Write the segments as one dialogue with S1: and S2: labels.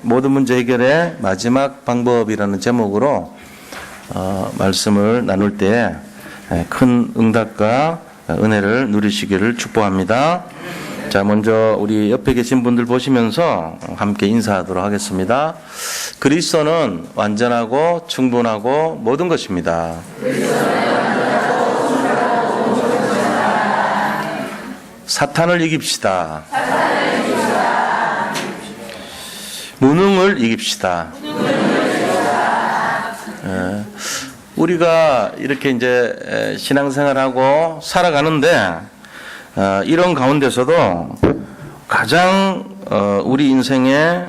S1: 모든 문제 해결의 마지막 방법이라는 제목으로 말씀을 나눌 때 큰 응답과 은혜를 누리시기를 축복합니다. 자, 먼저 우리 옆에 계신 분들 보시면서 함께 인사하도록 하겠습니다. 그리스도는 완전하고 충분하고 모든 것입니다. 사탄을 이깁시다. 무능을 이깁시다. 우리가 이렇게 이제 신앙생활하고 살아가는데 이런 가운데서도 가장 우리 인생에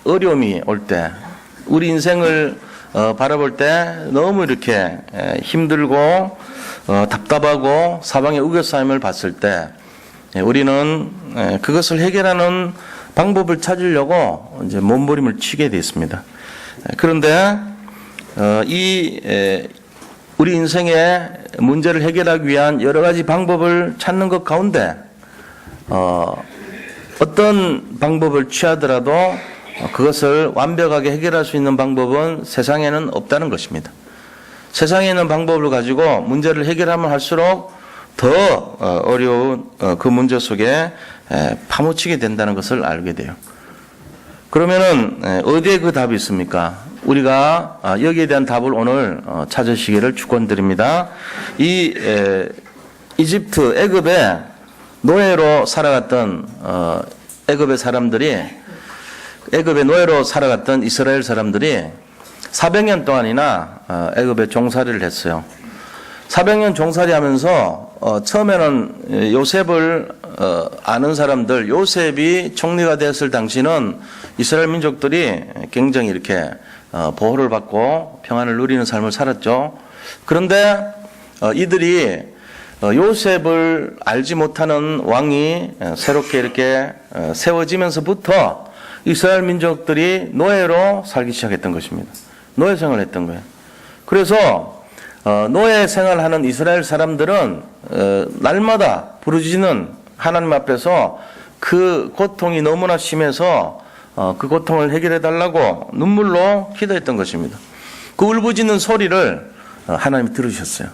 S1: 어려움이 올 때, 우리 인생을 바라볼 때 너무 이렇게 힘들고 답답하고 사방에 우겨싸임을 봤을 때 우리는 그것을 해결하는 방법을 찾으려고 이제 몸부림을 치게 됐습니다. 그런데 우리 인생의 문제를 해결하기 위한 여러 가지 방법을 찾는 것 가운데 어떤 방법을 취하더라도 그것을 완벽하게 해결할 수 있는 방법은 세상에는 없다는 것입니다. 세상에 있는 방법을 가지고 문제를 해결하면 할수록 더 어려운 그 문제 속에 파묻히게 된다는 것을 알게 돼요. 그러면은 어디에 그 답이 있습니까? 우리가 여기에 대한 답을 오늘 찾으시기를 축원드립니다. 이집트 애굽에 노예로 살아갔던 애굽의 사람들이, 애굽의 노예로 살아갔던 이스라엘 사람들이 400년 동안이나 애굽에 종살이를 했어요. 400년 종살이 하면서 처음에는 요셉을 아는 사람들, 요셉이 총리가 되었을 당시는 이스라엘 민족들이 굉장히 이렇게 보호를 받고 평안을 누리는 삶을 살았죠. 그런데 이들이 요셉을 알지 못하는 왕이 새롭게 이렇게 세워지면서부터 이스라엘 민족들이 노예로 살기 시작했던 것입니다. 노예 생활을 했던 거예요. 그래서 노예 생활하는 이스라엘 사람들은 날마다 부르짖는 하나님 앞에서 그 고통이 너무나 심해서 그 고통을 해결해 달라고 눈물로 기도했던 것입니다. 그 울부짖는 소리를 하나님이 들으셨어요.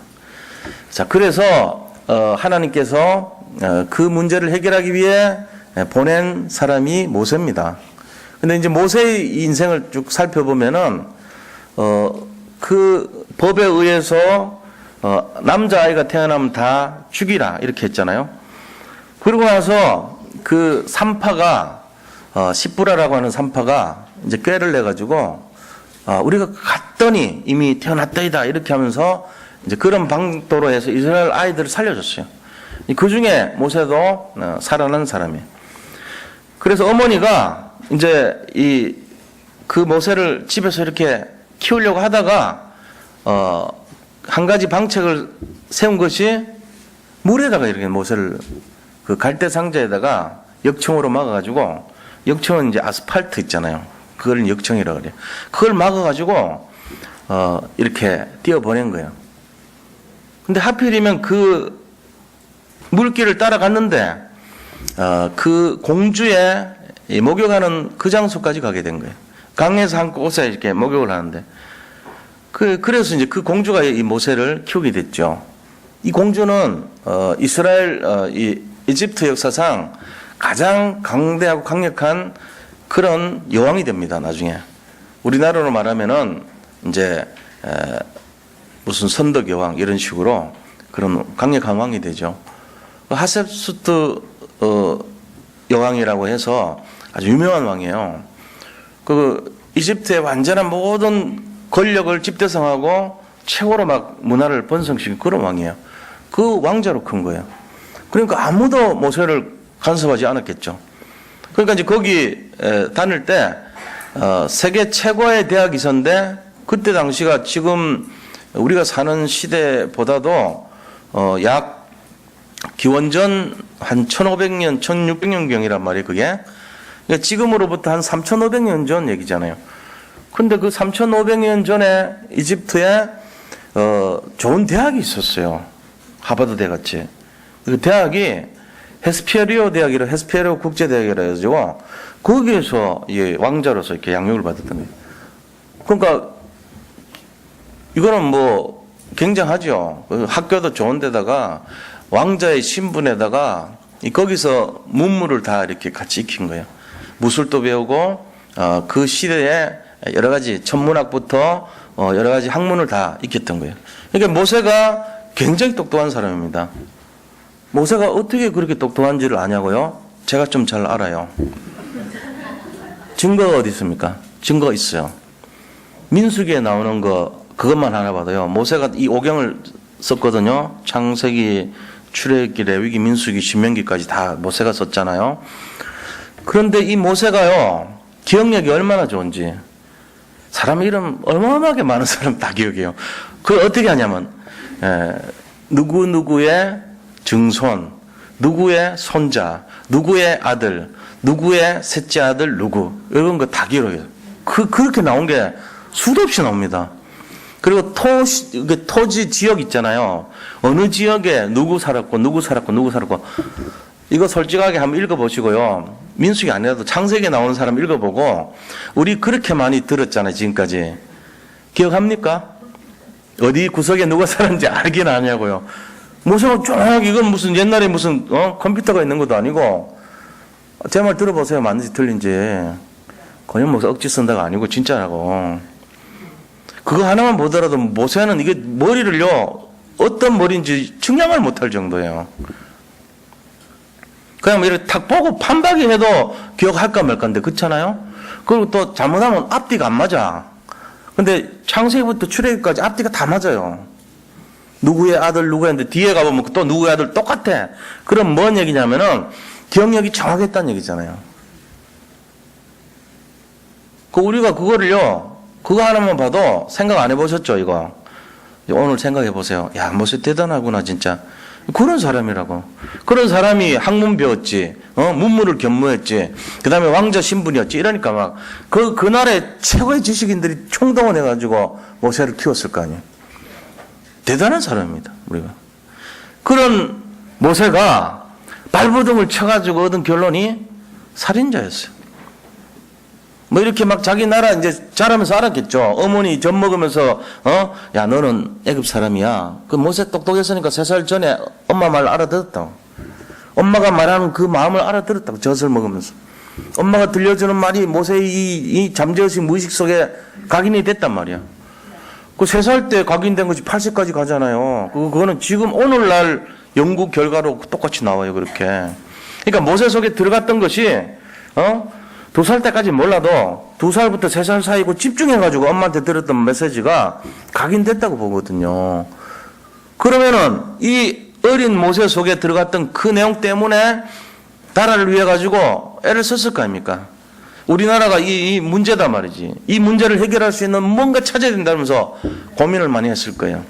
S1: 자, 그래서 하나님께서 그 문제를 해결하기 위해 보낸 사람이 모세입니다. 근데 이제 모세의 인생을 쭉 살펴보면은 그 법에 의해서 남자아이가 태어나면 다 죽이라 이렇게 했잖아요. 그러고 나서 그 산파가 시브라라고 하는 산파가 이제 꾀를 내가지고 우리가 갔더니 이미 태어났더이다 이렇게 하면서 이제 그런 방도로 해서 이스라엘 아이들을 살려줬어요. 그 중에 모세도 살아난 사람이에요. 그래서 어머니가 이제 그 모세를 집에서 이렇게 키우려고 하다가 한 가지 방책을 세운 것이 물에다가 이렇게 모세를 그 갈대 상자에다가 역청으로 막아가지고, 역청은 이제 아스팔트 있잖아요. 그걸 역청이라고 그래요. 그걸 막아가지고 이렇게 띄어보낸 거예요. 근데 하필이면 그 물길을 따라갔는데 그 공주의 목욕하는 그 장소까지 가게 된 거예요. 강에서 한 곳에 이렇게 목욕을 하는데 그래서 이제 그 공주가 이 모세를 키우게 됐죠. 이 공주는 이스라엘 이집트 역사상 가장 강대하고 강력한 그런 여왕이 됩니다. 나중에 우리나라로 말하면은 이제 무슨 선덕 여왕 이런 식으로 그런 강력한 왕이 되죠. 하셉수트 여왕이라고 해서 아주 유명한 왕이에요. 그 이집트의 완전한 모든 권력을 집대성하고 최고로 막 문화를 번성시킨 그런 왕이에요. 그 왕자로 큰 거예요. 그러니까 아무도 모세를 간섭하지 않았겠죠. 그러니까 이제 거기 다닐 때 세계 최고의 대학이 있었는데 그때 당시가 지금 우리가 사는 시대보다도 약 기원전 한 1500년, 1600년경이란 말이에요, 그게. 그러니까 지금으로부터 한 3500년 전 얘기잖아요. 근데 그 3500년 전에 이집트에 좋은 대학이 있었어요. 하버드 대같이. 그 대학이 헤스피에리오 대학이라, 헤스피에리오 국제대학이라 해가지고 거기에서 예, 왕자로서 이렇게 양육을 받았던 거예요. 그러니까 이거는 뭐 굉장하죠. 학교도 좋은 데다가 왕자의 신분에다가 거기서 문물을 다 이렇게 같이 익힌 거예요. 무술도 배우고 그 시대에 여러 가지 천문학부터 여러 가지 학문을 다 익혔던 거예요. 그러니까 모세가 굉장히 똑똑한 사람입니다. 모세가 어떻게 그렇게 똑똑한지를 아냐고요? 제가 좀 잘 알아요. 증거가 어디 있습니까? 증거가 있어요. 민수기에 나오는 거 그것만 하나 봐도요. 모세가 이 오경을 썼거든요. 창세기, 출애굽기, 레위기, 민수기, 신명기까지 다 모세가 썼잖아요. 그런데 이 모세가요. 기억력이 얼마나 좋은지 사람 이름 어마어마하게 많은 사람 다 기억해요. 그걸 어떻게 하냐면 누구누구의 증손, 누구의 손자, 누구의 아들, 누구의 셋째 아들 누구 이런 거 다 기록해요. 그렇게 나온 게 수도 없이 나옵니다. 그리고 토지 지역 있잖아요. 어느 지역에 누구 살았고 누구 살았고 누구 살았고 이거 솔직하게 한번 읽어보시고요. 민수기 아니라도 창세기에 나오는 사람 읽어보고 우리 그렇게 많이 들었잖아요. 지금까지. 기억합니까? 어디 구석에 누가 살았는지 알긴 아냐고요. 모세가 쫙 이건 무슨 옛날에 무슨 컴퓨터가 있는 것도 아니고 제 말 들어보세요. 맞는지 틀린지. 그냥 뭐 억지 쓴다가 아니고 진짜라고. 그거 하나만 보더라도 모세는 이게 머리를요 어떤 머리인지 측량을 못할 정도예요. 그냥 이렇게 탁 보고 판박이 해도 기억할까 말까인데 그렇잖아요. 그리고 또 잘못하면 앞뒤가 안 맞아. 근데 창세기부터 출애굽기까지 앞뒤가 다 맞아요. 누구의 아들 누구였는데 뒤에 가보면 또 누구의 아들 똑같아. 그럼 뭔 얘기냐면은 기억력이 정확했다는 얘기잖아요. 우리가 그거를요 그거 하나만 봐도 생각 안 해보셨죠? 이거 오늘 생각해 보세요. 야 모세 대단하구나 진짜. 그런 사람이라고. 그런 사람이 학문 배웠지, 문물을 겸무했지, 그 다음에 왕자 신분이었지. 이러니까 막, 그날의 최고의 지식인들이 총동원해가지고 모세를 키웠을 거 아니에요. 대단한 사람입니다, 우리가. 그런 모세가 발버둥을 쳐가지고 얻은 결론이 살인자였어요. 뭐 이렇게 막 자기 나라 이제 자라면서 알았겠죠. 어머니 젖 먹으면서 야 너는 애굽 사람이야. 그 모세 똑똑했으니까 3살 전에 엄마 말 알아들었다고. 엄마가 말하는 그 마음을 알아들었다고. 젖을 먹으면서 엄마가 들려주는 말이 모세의 이 잠재의식 무의식 속에 각인이 됐단 말이야. 그 3살 때 각인된 것이 80까지 가잖아요. 그거는 지금 오늘날 연구 결과로 똑같이 나와요. 그렇게. 그러니까 모세 속에 들어갔던 것이 2살 때까지 몰라도 2살부터 3살 사이고 집중해가지고 엄마한테 들었던 메시지가 각인됐다고 보거든요. 그러면은 이 어린 모세 속에 들어갔던 그 내용 때문에 나라를 위해 가지고 애를 썼을 거 아닙니까? 우리나라가 이 문제다 말이지. 이 문제를 해결할 수 있는 뭔가 찾아야 된다면서 고민을 많이 했을 거예요.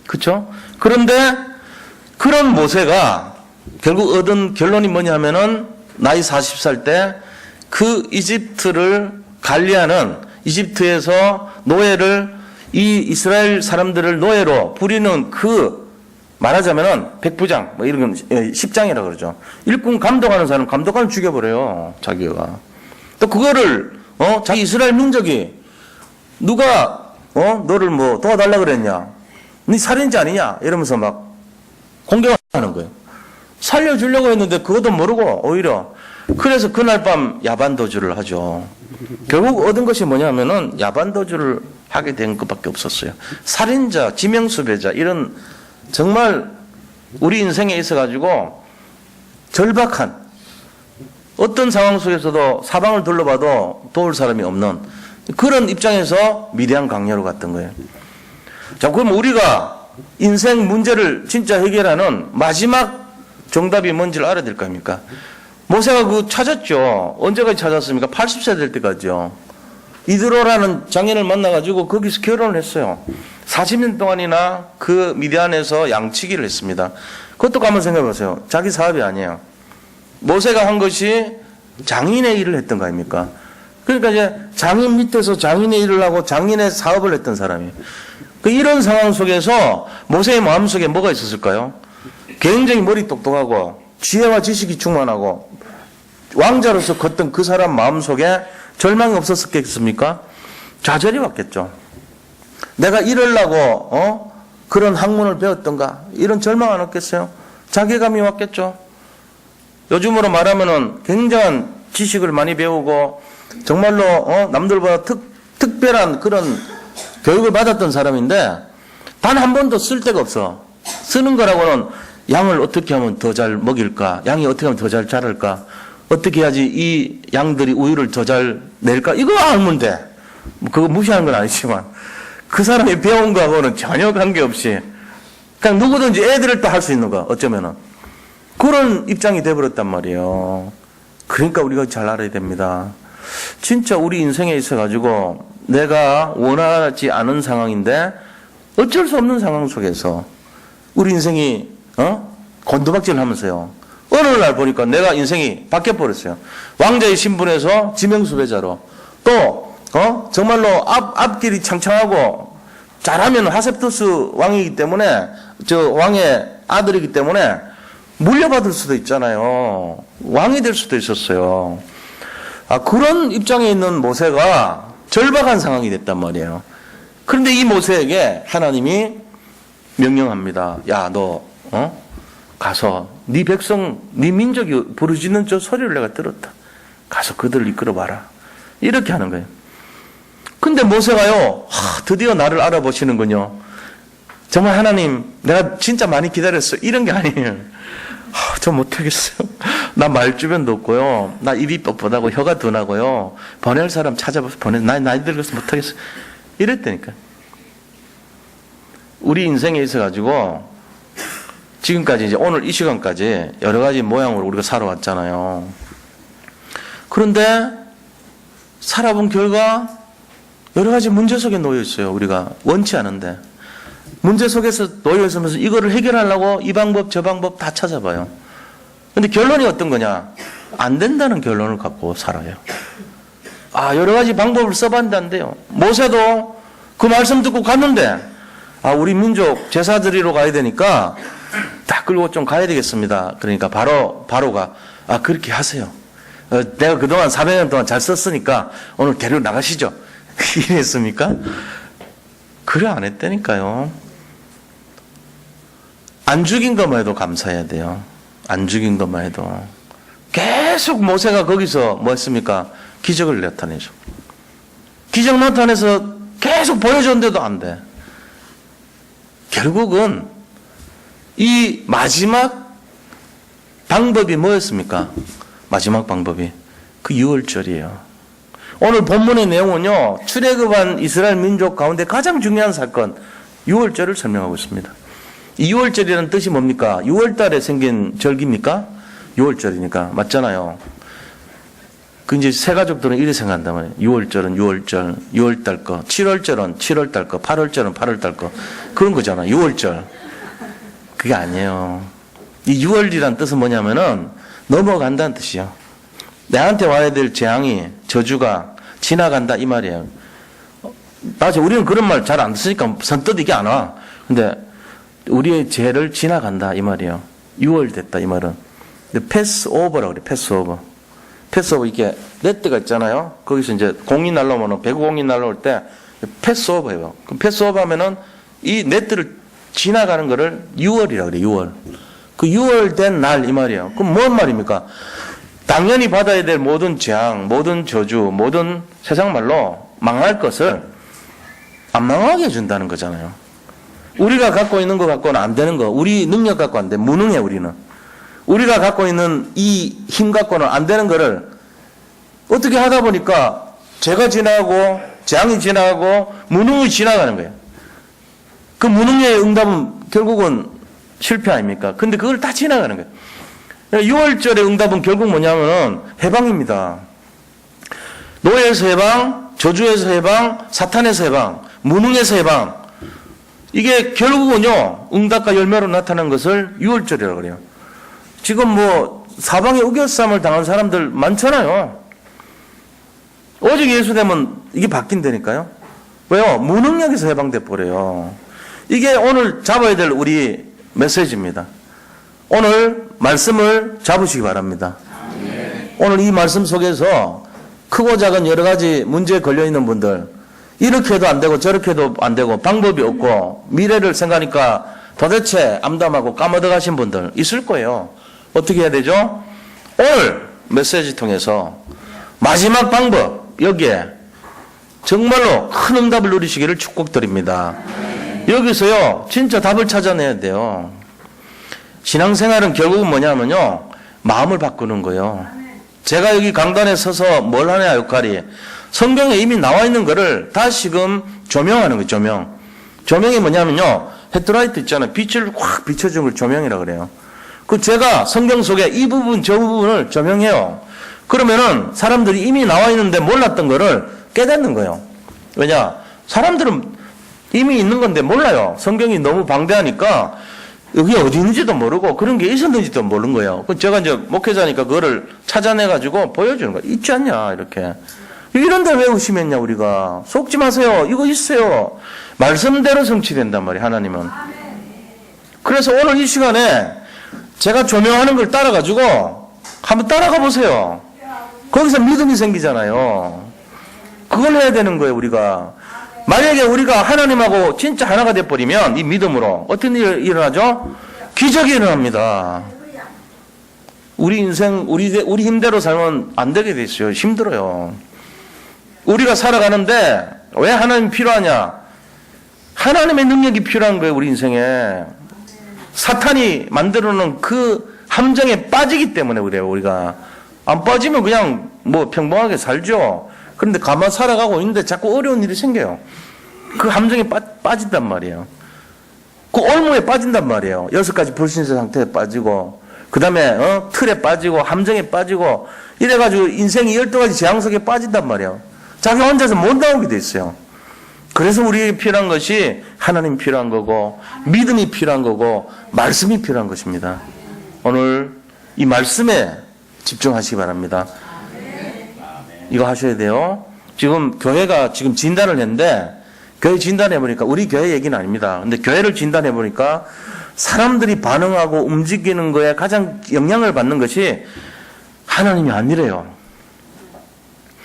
S1: 그렇죠? 그런데 그런 모세가 결국 얻은 결론이 뭐냐면은 나이 40살 때 그 이집트를 관리하는 이집트에서 노예를 이 이스라엘 사람들을 노예로 부리는 그 말하자면은 백부장 뭐 이런 건 십장이라고 그러죠. 일꾼 감독하는 사람 감독하면 죽여버려요. 자기가. 또 그거를 자기 이스라엘 민족이 누가 너를 뭐 도와달라 그랬냐? 네 살인자 아니냐? 이러면서 막 공격하는 거예요. 살려주려고 했는데 그것도 모르고 오히려 그래서 그날 밤 야반도주를 하죠. 결국 얻은 것이 뭐냐면은 야반도주를 하게 된 것밖에 없었어요. 살인자, 지명수배자 이런 정말 우리 인생에 있어가지고 절박한 어떤 상황 속에서도 사방을 둘러봐도 도울 사람이 없는 그런 입장에서 미대한 강요로 갔던 거예요. 자, 그럼 우리가 인생 문제를 진짜 해결하는 마지막 정답이 뭔지를 알아야 될 거 아닙니까? 모세가 그거 찾았죠. 언제까지 찾았습니까? 80세 될 때까지요. 이드로라는 장인을 만나가지고 거기서 결혼을 했어요. 40년 동안이나 그 미디안에서 양치기를 했습니다. 그것도 한번 생각해 보세요. 자기 사업이 아니에요. 모세가 한 것이 장인의 일을 했던 거 아닙니까? 그러니까 이제 장인 밑에서 장인의 일을 하고 장인의 사업을 했던 사람이에요. 이런 상황 속에서 모세의 마음속에 뭐가 있었을까요? 굉장히 머리 똑똑하고 지혜와 지식이 충만하고 왕자로서 걷던 그 사람 마음속에 절망이 없었겠습니까? 좌절이 왔겠죠. 내가 이러려고 그런 학문을 배웠던가 이런 절망 안 왔겠어요? 자괴감이 왔겠죠. 요즘으로 말하면은 굉장한 지식을 많이 배우고 정말로 남들보다 특별한 그런 교육을 받았던 사람인데 단 한 번도 쓸 데가 없어. 쓰는 거라고는 양을 어떻게 하면 더 잘 먹일까? 양이 어떻게 하면 더 잘 자랄까? 어떻게 해야지 이 양들이 우유를 더 잘 낼까? 이거 알면 돼. 그거 무시하는 건 아니지만 그 사람이 배운 거하고는 전혀 관계없이 그냥 누구든지 애들을 또 할 수 있는 거 어쩌면은 그런 입장이 돼버렸단 말이에요. 그러니까 우리가 잘 알아야 됩니다. 진짜 우리 인생에 있어가지고 내가 원하지 않은 상황인데 어쩔 수 없는 상황 속에서 우리 인생이 곤두박질 하면서요. 어느 날 보니까 내가 인생이 바뀌어버렸어요. 왕자의 신분에서 지명수배자로 또 정말로 앞길이 창창하고 잘하면 하셉투스 왕이기 때문에 저 왕의 아들이기 때문에 물려받을 수도 있잖아요. 왕이 될 수도 있었어요. 그런 입장에 있는 모세가 절박한 상황이 됐단 말이에요. 그런데 이 모세에게 하나님이 명령합니다. 야, 너 가서 네 백성, 네 민족이 부르짖는 저 소리를 내가 들었다. 가서 그들을 이끌어봐라. 이렇게 하는 거예요. 근데 모세가요, 드디어 나를 알아보시는군요. 정말 하나님, 내가 진짜 많이 기다렸어. 이런 게 아니에요. 저 못하겠어요. 나 말주변도 없고요. 나 입이 뻣뻣하고 혀가 둔하고요. 보낼 사람 찾아봐서 나이 들어서 못하겠어요. 이랬다니까. 우리 인생에 있어가지고 지금까지 이제 오늘 이 시간까지 여러 가지 모양으로 우리가 살아왔잖아요. 그런데 살아본 결과 여러 가지 문제 속에 놓여 있어요. 우리가 원치 않은데. 문제 속에서 놓여 있으면서 이거를 해결하려고 이 방법 저 방법 다 찾아봐요. 근데 결론이 어떤 거냐? 안 된다는 결론을 갖고 살아요. 여러 가지 방법을 써봤는데 안 돼요. 모세도 그 말씀 듣고 갔는데 우리 민족 제사 드리러 가야 되니까 다 끌고 좀 가야 되겠습니다. 그러니까 바로가 그렇게 하세요. 내가 그동안 400년 동안 잘 썼으니까 오늘 데리러 나가시죠. 이랬습니까? 그래 안 했다니까요. 안 죽인 것만 해도 감사해야 돼요. 안 죽인 것만 해도. 계속 모세가 거기서 뭐 했습니까? 기적을 나타내죠. 기적 나타내서 계속 보여줬는데도 안 돼. 결국은 이 마지막 방법이 뭐였습니까? 마지막 방법이 그 유월절이에요. 오늘 본문의 내용은요, 출애굽한 이스라엘 민족 가운데 가장 중요한 사건, 유월절을 설명하고 있습니다. 이 유월절이라는 뜻이 뭡니까? 6월달에 생긴 절기입니까? 유월절이니까 맞잖아요. 그 이제 새 가족들은 이렇게 생각한단 말이에요. 6월절은 6월절, 6월달 거, 7월절은 7월달 거, 8월절은 8월달 거, 그런 거잖아. 6월절. 그게 아니에요. 이 6월이라는 뜻은 뭐냐면은 넘어간다는 뜻이요. 내한테 와야 될 재앙이, 저주가 지나간다 이 말이에요. 맞아, 우리는 그런 말 잘 안 쓰니까 선뜻 이게 안 와. 근데 우리의 죄를 지나간다 이 말이에요. 6월 됐다 이 말은. 근데 패스오버라고 그래. 패스오버. 패스오버 이게 네트가 있잖아요. 거기서 이제 공이 날라오면 배구 공이 날라올 때 패스오버예요. 그럼 패스오버 하면은 이 네트를 지나가는 거를 6월이라고 그래. 6월. 그 6월 된 날 이 말이에요. 그럼 뭔 말입니까? 당연히 받아야 될 모든 재앙, 모든 저주, 모든 세상 말로 망할 것을 안 망하게 해준다는 거잖아요. 우리가 갖고 있는 거 갖고는 안 되는 거, 우리 능력 갖고 안 돼. 무능해 우리는. 우리가 갖고 있는 이 힘 갖고는 안 되는 거를 어떻게 하다 보니까 죄가 지나가고 재앙이 지나가고 무능이 지나가는 거예요. 그 무능의 응답은 결국은 실패 아닙니까? 근데 그걸 다 지나가는 거예요. 6월절의 응답은 결국 뭐냐면은 해방입니다. 노예에서 해방, 저주에서 해방, 사탄에서 해방, 무능에서 해방. 이게 결국은요, 응답과 열매로 나타난 것을 6월절이라고 그래요. 지금 뭐 사방에 우겨쌈을 당한 사람들 많잖아요. 오직 예수 되면 이게 바뀐다니까요. 왜요? 무능력에서 해방돼 버려요. 이게 오늘 잡아야 될 우리 메시지입니다. 오늘 말씀을 잡으시기 바랍니다. 오늘 이 말씀 속에서 크고 작은 여러 가지 문제에 걸려 있는 분들, 이렇게 해도 안 되고 저렇게 해도 안 되고 방법이 없고 미래를 생각하니까 도대체 암담하고 까먹어 가신 분들 있을 거예요. 어떻게 해야 되죠? 오늘 메시지 통해서 마지막 방법, 여기에 정말로 큰 응답을 누리시기를 축복드립니다. 여기서요, 진짜 답을 찾아내야 돼요. 신앙생활은 결국은 뭐냐면요, 마음을 바꾸는 거예요. 제가 여기 강단에 서서 뭘 하냐 역할이, 성경에 이미 나와 있는 거를 다시금 조명하는 거예요. 조명. 조명이 뭐냐면요, 헤드라이트 있잖아요. 빛을 확 비춰주는 걸 조명이라 그래요. 그 제가 성경 속에 이 부분 저 부분을 조명해요. 그러면은 사람들이 이미 나와 있는데 몰랐던 거를 깨닫는 거예요. 왜냐? 사람들은 이미 있는 건데 몰라요. 성경이 너무 방대하니까 여기 어디 있는지도 모르고 그런 게 있었는지도 모르는 거예요. 제가 이제 목회자니까 그거를 찾아내가지고 보여주는 거예요. 있지 않냐, 이렇게. 이런데 왜 의심했냐, 우리가. 속지 마세요. 이거 있어요. 말씀대로 성취된단 말이에요, 하나님은. 그래서 오늘 이 시간에 제가 조명하는 걸 따라가지고 한번 따라가 보세요. 거기서 믿음이 생기잖아요. 그걸 해야 되는 거예요, 우리가. 만약에 우리가 하나님하고 진짜 하나가 돼버리면 이 믿음으로 어떤 일이 일어나죠? 기적이 일어납니다. 우리 인생, 우리 힘대로 살면 안 되게 돼 있어요. 힘들어요. 우리가 살아가는데 왜 하나님이 필요하냐? 하나님의 능력이 필요한 거예요, 우리 인생에. 사탄이 만들어 놓은 그 함정에 빠지기 때문에 그래요, 우리가. 안 빠지면 그냥 뭐 평범하게 살죠. 그런데 가만 살아가고 있는데 자꾸 어려운 일이 생겨요. 그 함정에 빠진단 말이에요. 그 올무에 빠진단 말이에요. 6가지 불신세 상태에 빠지고, 그 다음에 틀에 빠지고, 함정에 빠지고, 이래가지고 인생이 12가지 재앙 속에 빠진단 말이에요. 자기 혼자서 못 나오게 돼 있어요. 그래서 우리에게 필요한 것이 하나님이 필요한 거고, 믿음이 필요한 거고, 말씀이 필요한 것입니다. 오늘 이 말씀에 집중하시기 바랍니다. 이거 하셔야 돼요. 지금 교회가 지금 진단을 했는데, 교회 진단해보니까, 우리 교회 얘기는 아닙니다. 근데 교회를 진단해보니까 사람들이 반응하고 움직이는 거에 가장 영향을 받는 것이 하나님이 아니래요.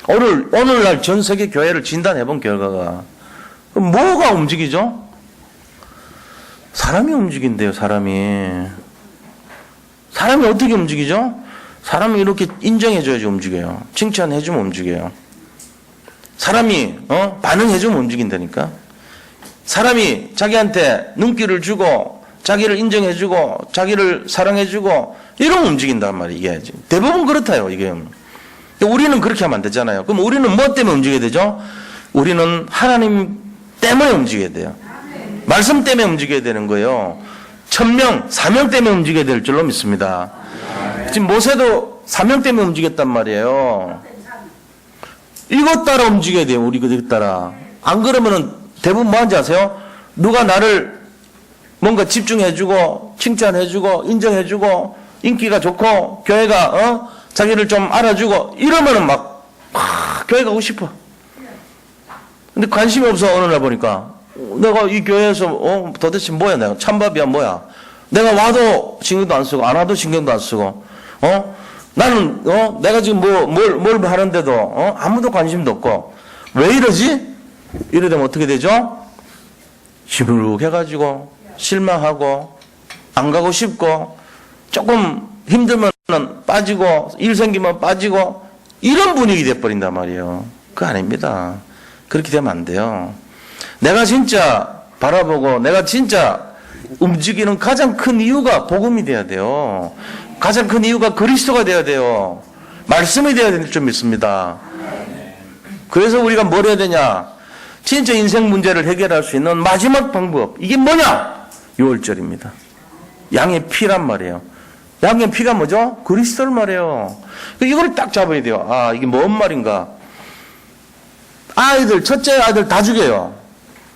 S1: 오늘날 전 세계 교회를 진단해본 결과가 뭐가 움직이죠? 사람이 움직인대요, 사람이. 사람이 어떻게 움직이죠? 사람이 이렇게 인정해줘야지 움직여요. 칭찬해주면 움직여요. 사람이 반응해주면 움직인다니까. 사람이 자기한테 눈길을 주고 자기를 인정해주고 자기를 사랑해주고 이러면 움직인단 말이에요. 이게 대부분 그렇다요. 이게 우리는 그렇게 하면 안 되잖아요. 그럼 우리는 뭐 때문에 움직여야 되죠? 우리는 하나님 때문에 움직여야 돼요. 말씀 때문에 움직여야 되는 거예요. 천명, 사명 때문에 움직여야 될 줄로 믿습니다. 지금 모세도 사명 때문에 움직였단 말이에요. 이것 따라 움직여야 돼요. 우리 그것 따라. 안 그러면은 대부분 뭐 하는지 아세요? 누가 나를 뭔가 집중해주고 칭찬해주고 인정해주고 인기가 좋고 교회가 자기를 좀 알아주고 이러면은 막 교회 가고 싶어. 근데 관심이 없어. 어느 날 보니까 내가 이 교회에서 도대체 뭐야, 내가 찬밥이야 뭐야, 내가 와도 신경도 안 쓰고 안 와도 신경도 안 쓰고 나는 내가 지금 뭘 하는데도 아무도 관심도 없고 왜 이러지? 이러면 어떻게 되죠? 시무룩해가지고 실망하고 안 가고 싶고 조금 힘들면 빠지고 일 생기면 빠지고 이런 분위기 돼버린단 말이에요. 그거 아닙니다. 그렇게 되면 안 돼요. 내가 진짜 바라보고 내가 진짜 움직이는 가장 큰 이유가 복음이 돼야 돼요. 가장 큰 이유가 그리스도가 돼야 돼요. 말씀이 돼야 될 줄 믿습니다. 그래서 우리가 뭘 해야 되냐? 진짜 인생 문제를 해결할 수 있는 마지막 방법. 이게 뭐냐? 6월절입니다. 양의 피란 말이에요. 양의 피가 뭐죠? 그리스도를 말이에요. 이걸 딱 잡아야 돼요. 아, 이게 뭔 말인가? 첫째 아이들 다 죽여요.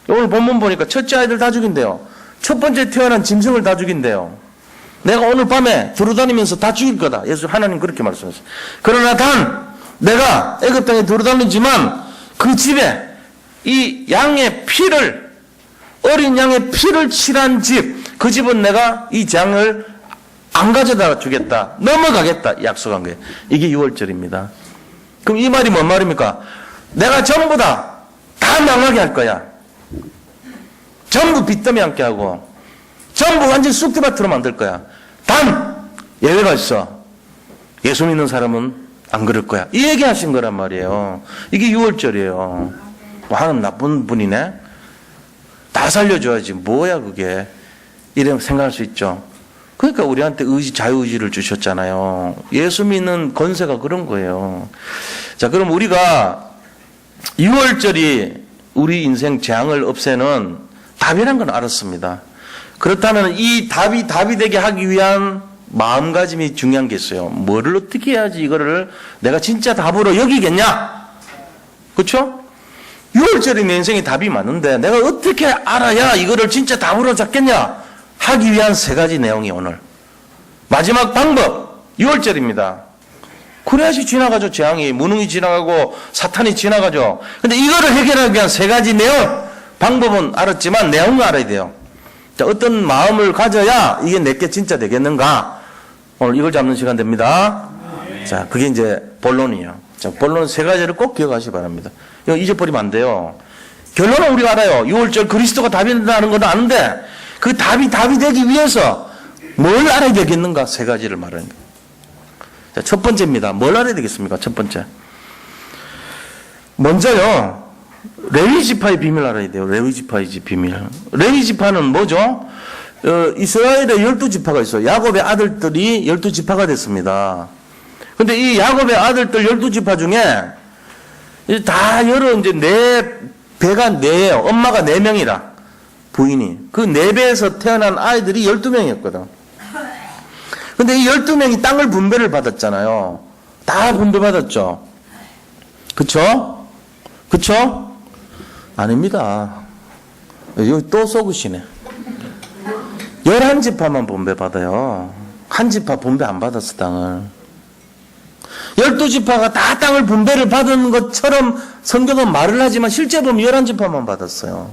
S1: 오늘 본문 보니까 첫째 아이들 다 죽인대요. 첫 번째 태어난 짐승을 다 죽인대요. 내가 오늘 밤에 두루다니면서 다 죽일 거다. 예수 하나님 그렇게 말씀하셨어요. 그러나 내가 애굽 땅에 두루다니지만 그 집에 이 양의 피를, 어린 양의 피를 칠한 집, 그 집은 내가 이 장을 안 가져다 주겠다. 넘어가겠다. 약속한 거예요. 이게 6월절입니다. 그럼 이 말이 뭔 말입니까? 내가 전부 다 망하게 할 거야. 전부 빚더미 않게 하고 전부 완전 쑥대밭으로 만들 거야. 단 예외가 있어. 예수 믿는 사람은 안 그럴 거야. 이 얘기 하신 거란 말이에요. 이게 6월절이에요. 하나님 나쁜 분이네. 다 살려줘야지. 뭐야 그게. 이래 생각할 수 있죠. 그러니까 우리한테 자유의지를 주셨잖아요. 예수 믿는 권세가 그런 거예요. 자, 그럼 우리가 6월절이 우리 인생 재앙을 없애는 답이란 건 알았습니다. 그렇다면 이 답이 되게 하기 위한 마음가짐이 중요한 게 있어요. 뭐를 어떻게 해야지 이거를 내가 진짜 답으로 여기겠냐? 그렇죠? 6월절이 내 인생의 답이 맞는데 내가 어떻게 알아야 이거를 진짜 답으로 잡겠냐? 하기 위한 3가지 내용이 오늘. 마지막 방법, 6월절입니다. 그래야지 지나가죠. 재앙이, 무능이 지나가고 사탄이 지나가죠. 근데 이거를 해결하기 위한 3가지 내용, 방법은 알았지만 내용을 알아야 돼요. 자, 어떤 마음을 가져야 이게 내게 진짜 되겠는가? 오늘 이걸 잡는 시간 됩니다. 자, 그게 이제 본론이에요. 자, 본론 3가지를 꼭 기억하시기 바랍니다. 이거 잊어버리면 안 돼요. 결론은 우리가 알아요. 6월절 그리스도가 답이 된다는 건 아는데 그 답이 되기 위해서 뭘 알아야 되겠는가? 3가지를 말하는 거예요. 자, 첫 번째입니다. 뭘 알아야 되겠습니까? 첫 번째. 먼저요, 레위 지파의 비밀 알아야 돼요. 레위 지파의 비밀. 레위 지파는 뭐죠? 이스라엘에 12지파가 있어요. 야곱의 아들들이 12지파가 됐습니다. 근데 이 야곱의 아들들 12지파 중에 다 여러 이제 배가 4예요. 엄마가 4명이라. 부인이. 그 4배에서 태어난 아이들이 12명이었거든. 근데 이 12명이 땅을 분배를 받았잖아요. 다 분배받았죠. 그쵸? 그쵸? 아닙니다. 여기 또 속으시네. 11지파만 분배받아요. 한 지파 분배 안 받았어, 땅을. 12지파가 다 땅을 분배를 받은 것처럼 성경은 말을 하지만 실제 보면 11지파만 받았어요.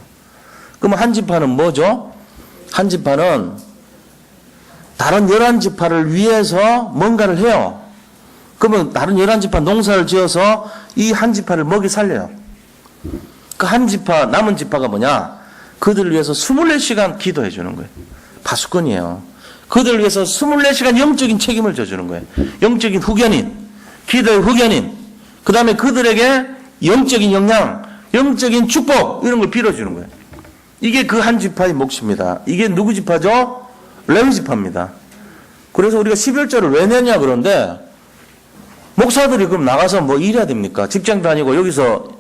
S1: 그럼 한 지파는 뭐죠? 한 지파는 다른 11지파를 위해서 뭔가를 해요. 그러면 다른 11지파 농사를 지어서 이 한 지파를 먹이 살려요. 그 한 지파, 남은 지파가 뭐냐? 그들을 위해서 24시간 기도해 주는 거예요. 파수꾼이에요. 그들을 위해서 24시간 영적인 책임을 져주는 거예요. 영적인 후견인, 기도의 후견인, 그 다음에 그들에게 영적인 영향, 영적인 축복, 이런 걸 빌어주는 거예요. 이게 그 한 지파의 몫입니다. 이게 누구 지파죠? 레위 지파입니다. 그래서 우리가 11절을 왜 내냐 그런데, 목사들이 그럼 나가서 뭐 일해야 됩니까? 직장 다니고 여기서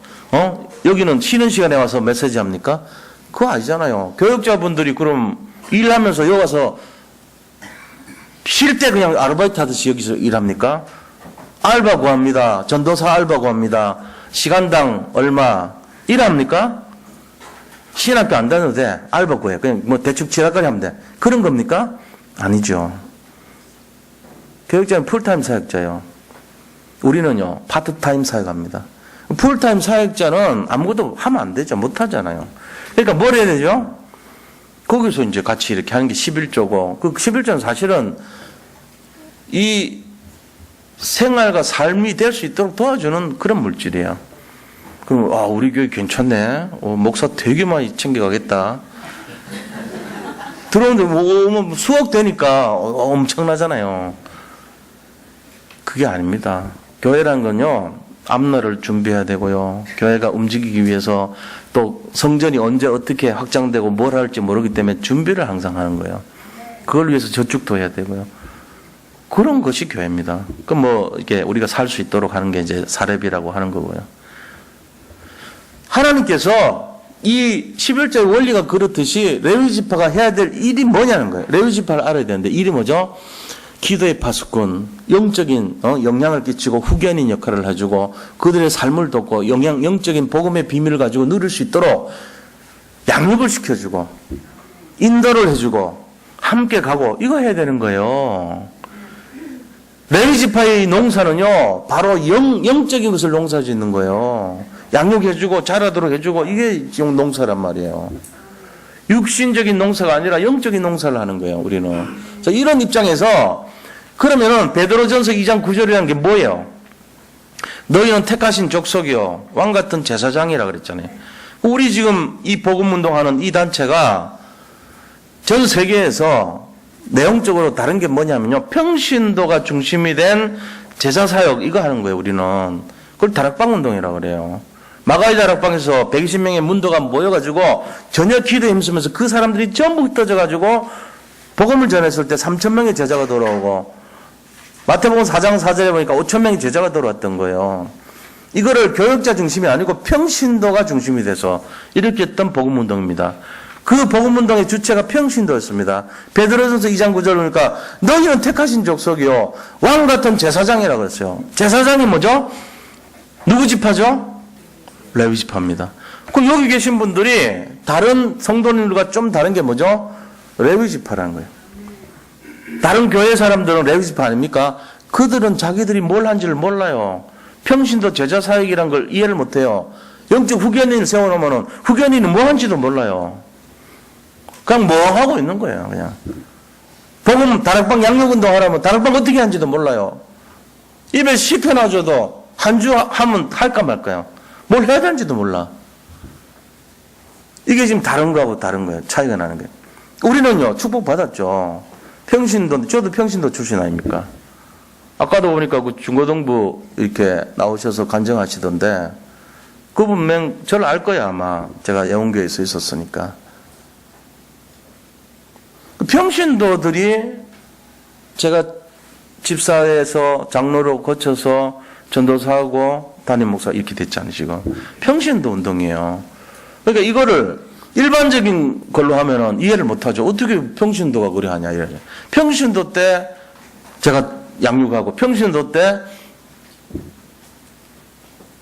S1: 여기는 쉬는 시간에 와서 메시지 합니까? 그거 아니잖아요. 교육자분들이 그럼 일하면서 여기 와서 쉴 때 그냥 아르바이트 하듯이 여기서 일합니까? 알바 구합니다. 전도사 알바 구합니다. 시간당 얼마 일합니까? 신학교 안 다녀도 돼. 알바 구해요. 그냥 뭐 대충 지랄거리 하면 돼. 그런 겁니까? 아니죠. 교육자는 풀타임 사역자예요. 우리는요, 파트타임 사역합니다. 풀타임 사역자는 아무것도 하면 안 되죠. 못 하잖아요. 그러니까 뭘 해야 되죠? 거기서 이제 같이 이렇게 하는 게 11조고, 그 11조는 사실은 이 생활과 삶이 될 수 있도록 도와주는 그런 물질이에요. 그럼, 우리 교회 괜찮네. 목사 되게 많이 챙겨가겠다. 들어오는데 뭐 수억 되니까 엄청나잖아요. 그게 아닙니다. 교회란 건요, 앞날을 준비해야 되고요. 교회가 움직이기 위해서 또 성전이 언제 어떻게 확장되고 뭘 할지 모르기 때문에 준비를 항상 하는 거예요. 그걸 위해서 저축도 해야 되고요. 그런 것이 교회입니다. 그럼 뭐 이게 우리가 살 수 있도록 하는 게 이제 사렙이라고 하는 거고요. 하나님께서 이 11절 원리가 그렇듯이 레위 지파가 해야 될 일이 뭐냐는 거예요. 레위 지파를 알아야 되는데 일이 뭐죠? 기도의 파수꾼, 영적인 영향을 끼치고 후견인 역할을 해주고 그들의 삶을 돕고 영적인 복음의 비밀을 가지고 누릴 수 있도록 양육을 시켜주고 인도를 해주고 함께 가고 이거 해야 되는 거예요. 레위 지파의 농사는요, 바로 영적인 것을 농사 짓는 거예요. 양육해주고 자라도록 해주고 이게 지금 농사란 말이에요. 육신적인 농사가 아니라 영적인 농사를 하는 거예요, 우리는. 그래서 이런 입장에서 그러면은 베드로전서 2장 9절이라는 게 뭐예요? 너희는 택하신 족속이요 왕 같은 제사장이라 그랬잖아요. 우리 지금 이 복음 운동하는 이 단체가 전 세계에서 내용적으로 다른 게 뭐냐면요, 평신도가 중심이 된 제사사역 이거 하는 거예요. 우리는 그걸 다락방 운동이라고 그래요. 마가이 다락방에서 120명의 문도가 모여가지고 저녁 기도에 힘쓰면서 그 사람들이 전부 흩어져가지고 복음을 전했을 때 3,000명의 제자가 돌아오고, 마태복음 4장 4절에 보니까 5,000명의 제자가 돌아왔던 거예요. 이거를 교역자 중심이 아니고 평신도가 중심이 돼서 이렇게 했던 복음 운동입니다. 그 복음 운동의 주체가 평신도였습니다. 베드로전서 2장 9절 보니까 너희는 택하신 족속이요 왕 같은 제사장이라고 했어요. 제사장이 뭐죠? 누구 지파죠? 레위 지파입니다. 그럼 여기 계신 분들이 다른 성도님들과 좀 다른 게 뭐죠? 레위 지파라는 거예요. 다른 교회 사람들은 레위 지파 아닙니까? 그들은 자기들이 뭘 한지를 몰라요. 평신도 제자 사역이란 걸 이해를 못해요. 영적 후견인을 세워놓으면 후견인은 뭐 한지도 몰라요. 그냥 뭐 하고 있는 거예요. 그냥 복음 다락방 양육운동 하라면 다락방 어떻게 하는지도 몰라요. 입에 씹혀놔줘도 한 주 하면 할까 말까요. 뭘 해야 되는지도 몰라. 이게 지금 다른 거하고 다른 거예요. 차이가 나는 거예요. 우리는요 축복 받았죠. 평신도, 저도 평신도 출신 아닙니까? 아까도 보니까 그 중고등부 이렇게 나오셔서 간증하시던데 그분 저를 알 거야 아마. 제가 예원교회에서 있었으니까. 평신도들이 제가 집사에서 장로로 거쳐서 전도사하고 담임 목사 이렇게 됐지 않으시고 평신도 운동이에요. 그러니까 이거를 일반적인 걸로 하면은 이해를 못하죠. 어떻게 평신도가 그래 하냐 이래요. 평신도 때 제가 양육하고 평신도 때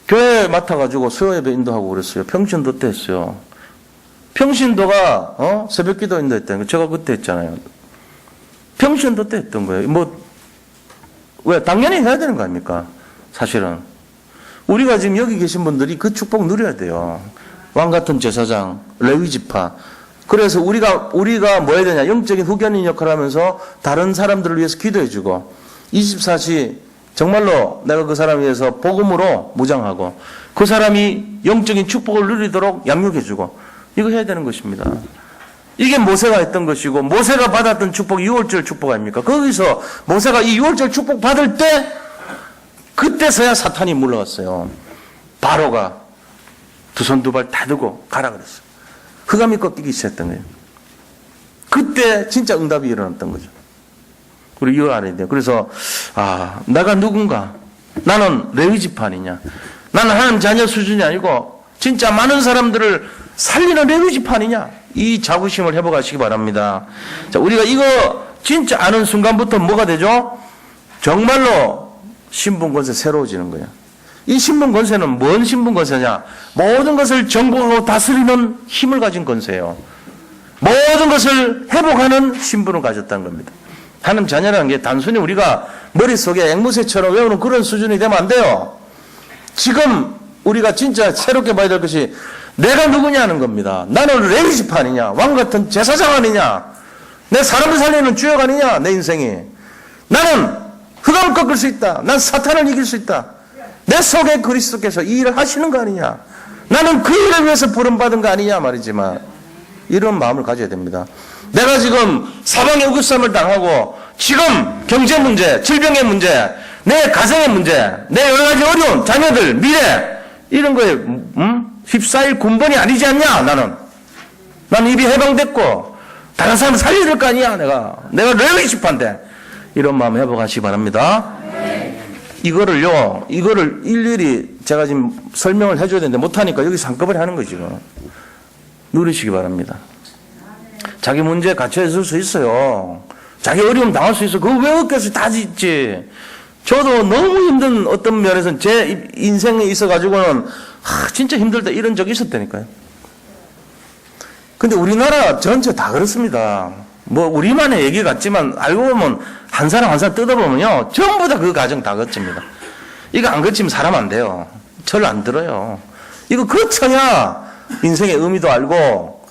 S1: 교회 맡아가지고 수요 예배 인도하고 그랬어요. 평신도 때 했어요. 평신도가 새벽 기도 인도했다는 거 제가 그때 했잖아요. 평신도 때 했던 거예요. 왜 당연히 해야 되는 거 아닙니까? 사실은 우리가 지금 여기 계신 분들이 그 축복 누려야 돼요. 왕 같은 제사장, 레위 지파. 그래서 우리가 뭐 해야 되냐? 영적인 후견인 역할을 하면서 다른 사람들을 위해서 기도해주고 24시 정말로 내가 그 사람을 위해서 복음으로 무장하고 그 사람이 영적인 축복을 누리도록 양육해주고 이거 해야 되는 것입니다. 이게 모세가 했던 것이고 모세가 받았던 축복 6월절 축복 아닙니까? 거기서 모세가 이 6월절 축복 받을 때 그때서야 사탄이 물러갔어요. 바로가 두 손 두 발 다 들고 가라 그랬어요. 흑암이 꺾이기 시작했던 거예요. 그때 진짜 응답이 일어났던 거죠. 우리 이거 알아야 돼요. 그래서 내가 누군가? 나는 레위 지파 아니냐? 나는 하나님 자녀 수준이 아니고 진짜 많은 사람들을 살리는 레위 지파 아니냐? 이 자부심을 회복하시기 바랍니다. 자, 우리가 이거 진짜 아는 순간부터 뭐가 되죠? 정말로 신분 권세 새로워지는 거예요. 이 신분 권세는 뭔 신분 권세냐? 모든 것을 정복하고 다스리는 힘을 가진 권세예요. 모든 것을 회복하는 신분을 가졌다는 겁니다. 하나님 자녀라는 게 단순히 우리가 머릿속에 앵무새처럼 외우는 그런 수준이 되면 안 돼요. 지금 우리가 진짜 새롭게 봐야 될 것이 내가 누구냐는 겁니다. 나는 레위 지파 아니냐? 왕 같은 제사장 아니냐? 내 사람을 살리는 주역 아니냐? 내 인생이. 나는 흑암을 꺾을 수 있다. 난 사탄을 이길 수 있다. 내 속에 그리스도께서 이 일을 하시는 거 아니냐? 나는 그 일을 위해서 부름받은 거 아니냐 말이지만 이런 마음을 가져야 됩니다. 내가 지금 사방에 우겨쌈을 당하고 지금 경제 문제, 질병의 문제, 내 가정의 문제, 내 여러 가지 어려운 자녀들, 미래 이런 거에 휩싸일 군번이 아니지 않냐? 나는 입이 해방됐고 다른 사람 살려야 될 거 아니야? 내가 레위 지파인데 이런 마음 회복하시기 바랍니다. 이거를 일일이 제가 지금 설명을 해줘야 되는데 못하니까 여기서 한꺼번에 하는 거죠. 누리시기 바랍니다. 자기 문제에 갇혀 있을 수 있어요. 자기 어려움 당할 수 있어. 그거 왜 어깨에서 다 짓지? 저도 너무 힘든 어떤 면에서는 제 인생에 있어가지고는 진짜 힘들다 이런 적이 있었다니까요. 근데 우리나라 전체 다 그렇습니다. 우리만의 얘기 같지만 알고 보면 한 사람 한 사람 뜯어보면요 전부 다 그 과정 다 거칩니다. 이거 안 거치면 사람 안 돼요. 절 안 들어요. 이거 거쳐야 인생의 의미도 알고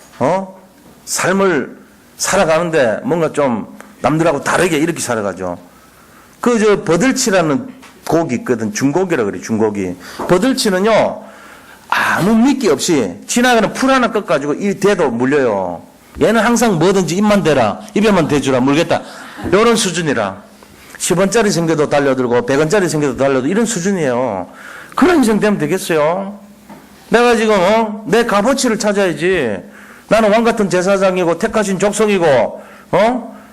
S1: 삶을 살아가는데 뭔가 좀 남들하고 다르게 이렇게 살아가죠. 버들치라는 고기 있거든. 중고기라 그래, 중고기. 버들치는요, 아무 미끼 없이 지나가는 풀 하나 꺾어가지고 이 대도 물려요. 얘는 항상 뭐든지 입만 대라, 입에만 대주라, 물겠다. 이런 수준이라. 10원짜리 생겨도 달려들고 100원짜리 생겨도 달려도 이런 수준이에요. 그런 인생 되면 되겠어요? 내가 지금 내 값어치를 찾아야지. 나는 왕같은 제사장이고 택하신 족속이고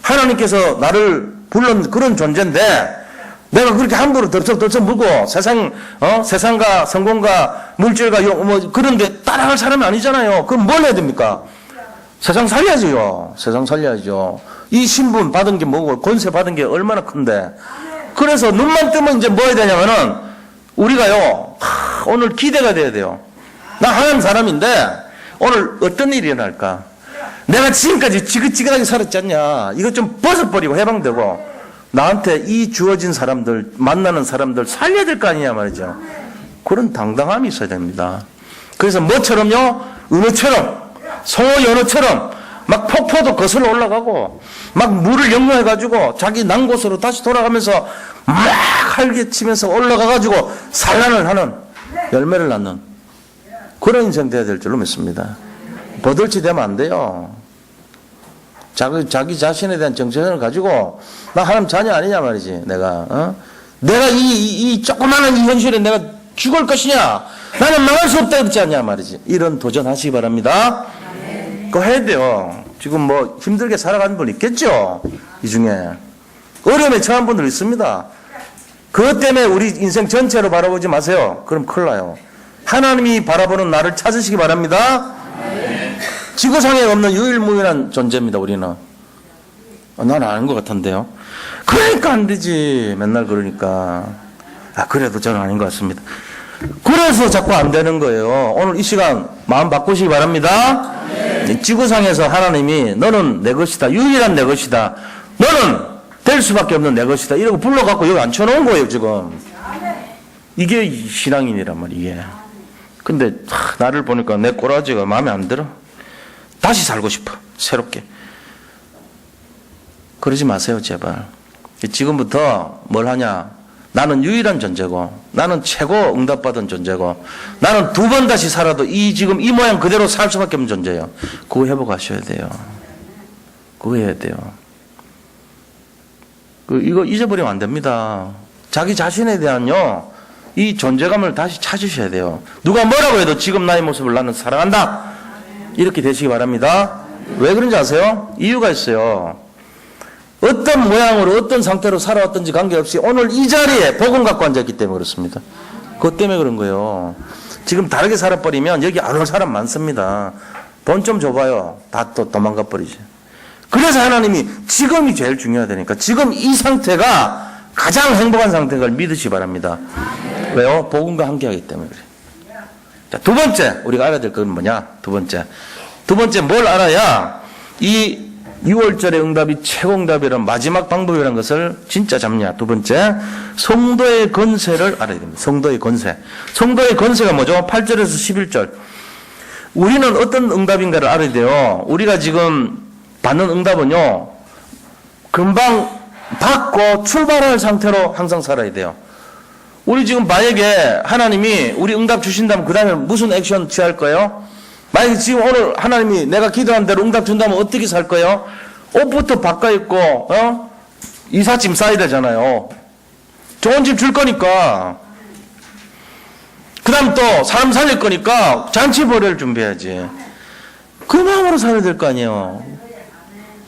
S1: 하나님께서 나를 불른 그런 존재인데 내가 그렇게 함부로 덜썩덜썩 물고 세상과 성공과 물질과 그런데 따라갈 사람이 아니잖아요. 그럼 뭘 해야 됩니까? 세상 살려야죠. 세상 살려야죠. 이 신분 받은 게 뭐고 권세 받은 게 얼마나 큰데. 그래서 눈만 뜨면 이제 뭐 해야 되냐면은 우리가요 오늘 기대가 돼야 돼요. 나 하나님 사람인데 오늘 어떤 일이 일어날까? 내가 지금까지 지긋지긋하게 살았지 않냐? 이거 좀 벗어버리고 해방되고 나한테 이 주어진 사람들 만나는 사람들 살려야 될 거 아니냐 말이죠. 그런 당당함이 있어야 됩니다. 그래서 뭐처럼요? 은어처럼 송어 연어처럼 막 폭포도 거슬러 올라가고 막 물을 역류해가지고 자기 난 곳으로 다시 돌아가면서 막 활개치면서 올라가가지고 산란을 하는 열매를 낳는 그런 인생 돼야 될 줄로 믿습니다. 버들치 되면 안 돼요. 자기 자신에 대한 정체성을 가지고 나 하나님 자녀 아니냐 말이지. 내가 이 조그마한 이 현실에 내가 죽을 것이냐, 나는 망할 수 없다 그랬지 않냐 말이지. 이런 도전하시기 바랍니다. 그거 해야 돼요. 지금 뭐 힘들게 살아가는 분 있겠죠? 이 중에 어려움에 처한 분들 있습니다. 그것 때문에 우리 인생 전체로 바라보지 마세요. 그럼 큰일 나요. 하나님이 바라보는 나를 찾으시기 바랍니다. 지구상에 없는 유일무이한 존재입니다. 우리는. 난 아는 것 같은데요. 그러니까 안 되지. 맨날 그러니까. 그래도 저는 아닌 것 같습니다. 그래서 자꾸 안 되는 거예요. 오늘 이 시간 마음 바꾸시기 바랍니다. 지구상에서 하나님이 너는 내 것이다. 유일한 내 것이다. 너는 될 수밖에 없는 내 것이다. 이러고 불러갖고 여기 앉혀놓은 거예요. 지금. 이게 신앙인이란 말이에요. 근데 나를 보니까 내 꼬라지가 마음에 안 들어. 다시 살고 싶어. 새롭게. 그러지 마세요. 제발. 지금부터 뭘 하냐. 나는 유일한 존재고 나는 최고 응답받은 존재고 나는 두 번 다시 살아도 지금 이 모양 그대로 살 수밖에 없는 존재예요. 그거 회복하셔야 돼요. 그거 해야 돼요. 이거 잊어버리면 안 됩니다. 자기 자신에 대한요 이 존재감을 다시 찾으셔야 돼요. 누가 뭐라고 해도 지금 나의 모습을 나는 사랑한다. 이렇게 되시기 바랍니다. 왜 그런지 아세요? 이유가 있어요. 어떤 모양으로 어떤 상태로 살아왔든지 관계없이 오늘 이 자리에 복음 갖고 앉았기 때문에 그렇습니다. 그것 때문에 그런 거예요. 지금 다르게 살아버리면 여기 안 올 사람 많습니다. 돈 좀 줘봐요. 다 또 도망가 버리지. 그래서 하나님이 지금이 제일 중요하다니까. 지금 이 상태가 가장 행복한 상태인 걸 믿으시기 바랍니다. 왜요? 복음과 함께하기 때문에 그래요. 자, 두 번째 우리가 알아야 될 건 뭐냐? 두 번째 뭘 알아야 이 6월절의 응답이 최고 응답이란 마지막 방법이라는 것을 진짜 잡냐. 두 번째, 성도의 권세를 알아야 됩니다. 성도의 권세. 성도의 권세가 뭐죠? 8절에서 11절. 우리는 어떤 응답인가를 알아야 돼요. 우리가 지금 받는 응답은요, 금방 받고 출발할 상태로 항상 살아야 돼요. 우리 지금 만약에 하나님이 우리 응답 주신다면 그 다음에 무슨 액션 취할 거예요? 만약에 지금 오늘 하나님이 내가 기도한 대로 응답 준다면 어떻게 살 거예요? 옷부터 바꿔 입고 이삿짐 싸야 되잖아요. 좋은 집 줄 거니까. 그 다음 또 사람 살릴 거니까 잔치벌이를 준비해야지. 그 마음으로 살아야 될 거 아니에요.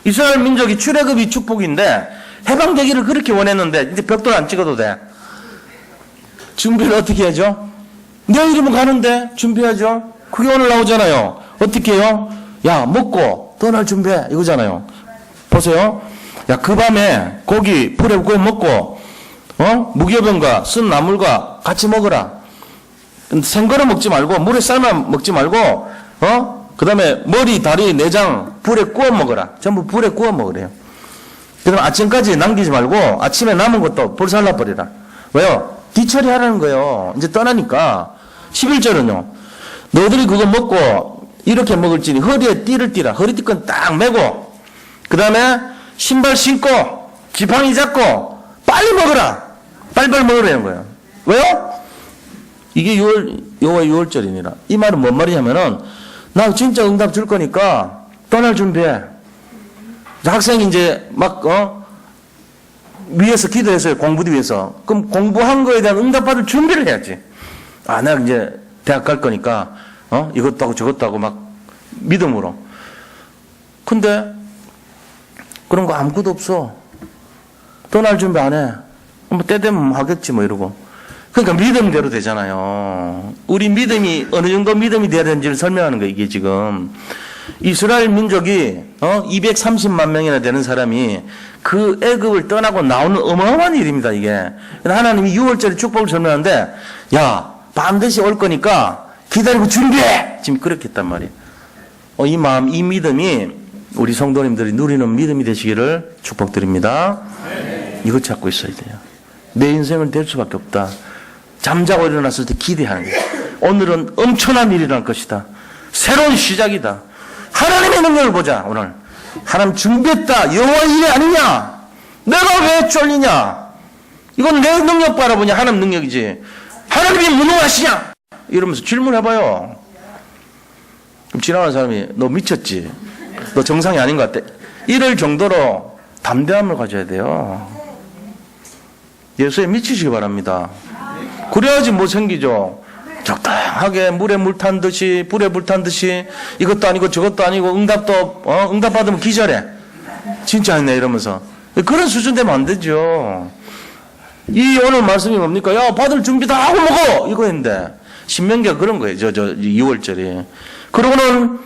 S1: 이스라엘 민족이 출애굽이 축복인데 해방되기를 그렇게 원했는데 이제 벽돌 안 찍어도 돼. 준비를 어떻게 하죠? 내일이면 가는데 준비하죠. 그게 오늘 나오잖아요. 어떻게 해요? 야, 먹고 떠날 준비해. 이거잖아요. 보세요. 야, 그 밤에 고기 불에 구워 먹고, 무교병과 쓴 나물과 같이 먹어라. 생거를 먹지 말고, 물에 삶아 먹지 말고, 그 다음에 머리, 다리, 내장 불에 구워 먹어라. 전부 불에 구워 먹으래요. 그 다음에 아침까지 남기지 말고, 아침에 남은 것도 불살라 버리라. 왜요? 뒤처리하라는 거예요. 이제 떠나니까. 11절은요. 너희들이 그거 먹고 이렇게 먹을지니 허리에 띠를 띠라. 허리띠끈 딱 매고, 그 다음에 신발 신고, 지팡이 잡고, 빨리 먹어라. 빨리빨리 먹으라는 거예요. 왜요? 이게 6월절이니라. 이 말은 뭔 말이냐면은, 나 진짜 응답 줄 거니까 떠날 준비해. 학생이 이제 막, 위에서 기도했어요. 공부도 위해서. 그럼 공부한 거에 대한 응답받을 준비를 해야지. 아, 내가 이제 대학 갈 거니까, 이것도 하고 저것도 하고 막 믿음으로. 근데 그런 거 아무것도 없어. 떠날 준비 안 해. 뭐 때 되면 하겠지 뭐 이러고. 그러니까 믿음대로 되잖아요. 우리 믿음이 어느 정도 믿음이 돼야 되는지를 설명하는 거예요. 이게 지금. 이스라엘 민족이 230만 명이나 되는 사람이 그 애굽을 떠나고 나오는 어마어마한 일입니다. 이게. 하나님이 6월절에 축복을 설명하는데 야 반드시 올 거니까 기다리고 준비해. 지금 그렇게 했단 말이에요. 이 마음, 이 믿음이 우리 성도님들이 누리는 믿음이 되시기를 축복드립니다. 이거 찾고 있어야 돼요. 내 인생은 될 수밖에 없다. 잠자고 일어났을 때 기대하는 거예요. 오늘은 엄청난 일이 날 것이다. 새로운 시작이다. 하나님의 능력을 보자. 오늘 하나님 준비했다. 여호와의 일이 아니냐. 내가 왜 쫄리냐. 이건 내 능력 바라보냐. 하나님 능력이지. 하나님이 무능하시냐 이러면서 질문해봐요. 그럼 지나가는 사람이 너 미쳤지. 너 정상이 아닌 것 같아. 이럴 정도로 담대함을 가져야 돼요. 예수에 미치시기 바랍니다. 그래야지 뭐 생기죠. 적당하게 물에 물 탄 듯이 불에 불 탄 듯이 이것도 아니고 저것도 아니고 응답도 응답 받으면 기절해. 진짜 아니네 이러면서 그런 수준 되면 안 되죠. 이 오늘 말씀이 뭡니까? 야 받을 준비 다 하고 먹어 이거인데 신명기가 그런 거예요. 저 2월절이. 그러고는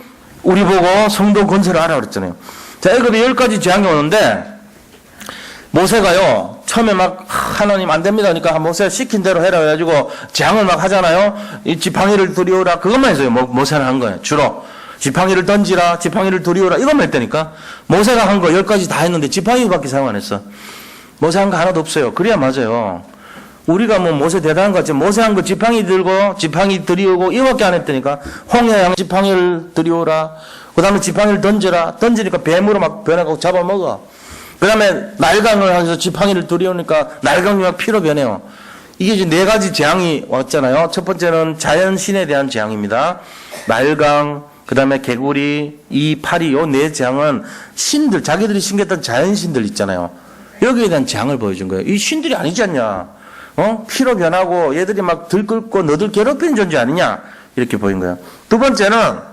S1: 우리 보고 성도 건설을 하라 그랬잖아요. 자, 애굽에 10가지 재앙이 오는데 모세가요 처음에 막 하나님 안 됩니다 그러니까 모세 시킨 대로 해라 해가지고 재앙을 막 하잖아요. 이 지팡이를 들이오라 그것만 해서요. 모세는 한 거예요. 주로 지팡이를 던지라 지팡이를 들이오라 이것만 했다니까. 모세가 한 거 10가지 다 했는데 지팡이밖에 사용 안 했어. 모세 한 거 하나도 없어요. 그래야 맞아요. 우리가 뭐 모세 대단한 거 같지. 모세 한 거 지팡이 들고 지팡이 들이오고 이거밖에 안 했다니까. 홍해양 지팡이를 들이오라. 그 다음에 지팡이를 던지니까 뱀으로 막 변해가고 잡아먹어. 그 다음에 날강을 하면서 지팡이를 들이오니까 날강이 막 피로 변해요. 이게 이제 4가지 재앙이 왔잖아요. 첫 번째는 자연신에 대한 재앙입니다. 날강, 그 다음에 개구리, 이 파리, 요 4재앙은 신들, 자기들이 신겼던 자연신들 있잖아요. 여기에 대한 재앙을 보여준 거예요. 이 신들이 아니지 않냐. 피로 변하고 얘들이 막 들끓고 너들 괴롭히는 존재 아니냐. 이렇게 보인 거예요. 두 번째는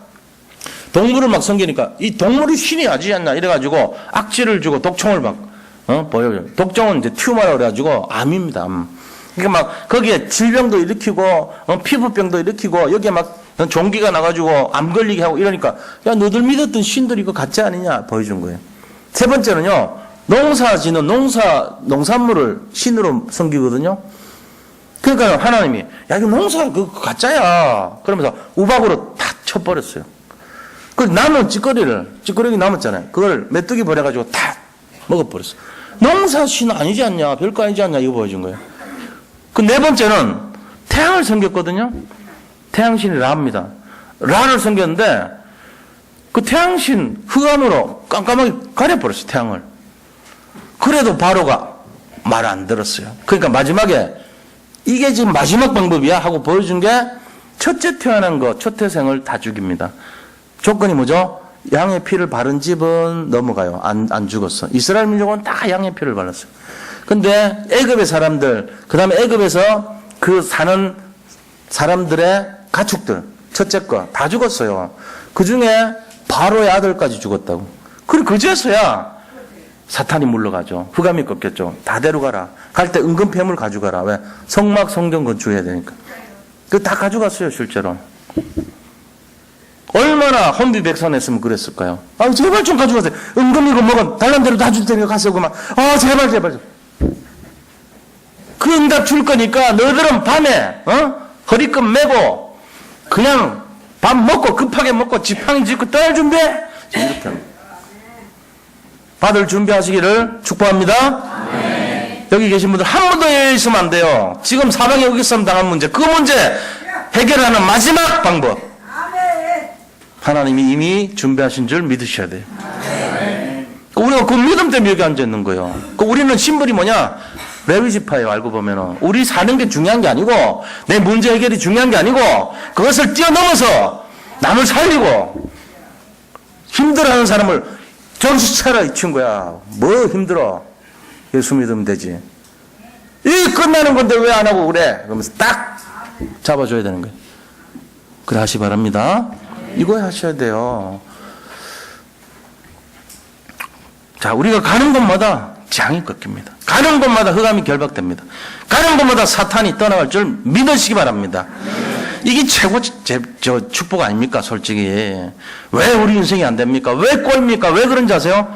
S1: 동물을 막 섬기니까 이 동물이 신이 아니지 않나. 이래가지고 악취를 주고 독총을 막, 보여줘요. 독종은 이제 튜머라고 그래가지고 암입니다. 암. 그러니까 막 거기에 질병도 일으키고, 피부병도 일으키고, 여기에 막 종기가 나가지고 암 걸리게 하고 이러니까 야, 너들 믿었던 신들이 이거 가짜 아니냐. 보여준 거예요. 세 번째는요. 농사 짓는 농산물을 신으로 섬기거든요. 그러니까 하나님이 야 이거 농사 그 가짜야. 그러면서 우박으로 다 쳐버렸어요. 그 남은 찌꺼기 남았잖아요. 그걸 메뚜기 버려가지고 다 먹어버렸어요. 농사 신 아니지 않냐, 별거 아니지 않냐 이거 보여준 거예요. 그 4번째는 태양을 섬겼거든요. 태양신이 라입니다. 라를 섬겼는데 그 태양신 흑암으로 깜깜하게 가려버렸어요. 태양을. 그래도 바로가 말 안 들었어요. 그러니까 마지막에 이게 지금 마지막 방법이야 하고 보여준 게 첫째 태어난 거, 첫 태생을 다 죽입니다. 조건이 뭐죠? 양의 피를 바른 집은 넘어가요. 안 죽었어. 이스라엘 민족은 다 양의 피를 발랐어요. 근데 애굽의 사람들, 그 다음에 애굽에서 그 사는 사람들의 가축들, 첫째 거 다 죽었어요. 그 중에 바로의 아들까지 죽었다고. 그리고 그제서야 사탄이 물러가죠. 흑암이 꺾였죠. 다 데려가라. 갈 때 은근 폐물 가져가라. 왜? 성막 성경 건축해야 되니까. 그 다 가져갔어요, 실제로. 얼마나 혼비백산했으면 그랬을까요? 아, 제발 좀 가져가세요. 은근 이거 뭐가 달란 대로 다 줄 테니까 가세요. 그만. 아, 제발. 그 응답 줄 거니까 너희들은 밤에 허리끈 매고 그냥 밥 먹고 급하게 먹고 지팡이 짚고 떠날 준비해. 이렇게 합니다. 받을 준비하시기를 축복합니다. 네. 여기 계신 분들 한 번도 있으면 안 돼요. 지금 사방에 여기 있으면 당한 문제, 그 문제 해결하는 마지막 방법. 하나님이 이미 준비하신 줄 믿으셔야 돼요. 우리가 그 믿음 때문에 여기 앉아 있는 거예요. 우리는 심벌이 뭐냐? 레위지파예요. 알고 보면은 우리 사는 게 중요한 게 아니고 내 문제 해결이 중요한 게 아니고 그것을 뛰어넘어서 남을 살리고 힘들어하는 사람을 정신 차려 이 친구야. 뭐 힘들어? 예수 믿으면 되지. 이 끝나는 건데 왜 안 하고 그래? 그러면서 딱 잡아줘야 되는 거예요. 그래 하시 바랍니다. 이거 하셔야 돼요. 자, 우리가 가는 곳마다 재앙이 꺾입니다. 가는 곳마다 흑암이 결박됩니다. 가는 곳마다 사탄이 떠나갈 줄 믿으시기 바랍니다. 이게 최고 축복 아닙니까? 솔직히 왜 우리 인생이 안 됩니까? 왜 꼴입니까? 왜 그런지 아세요?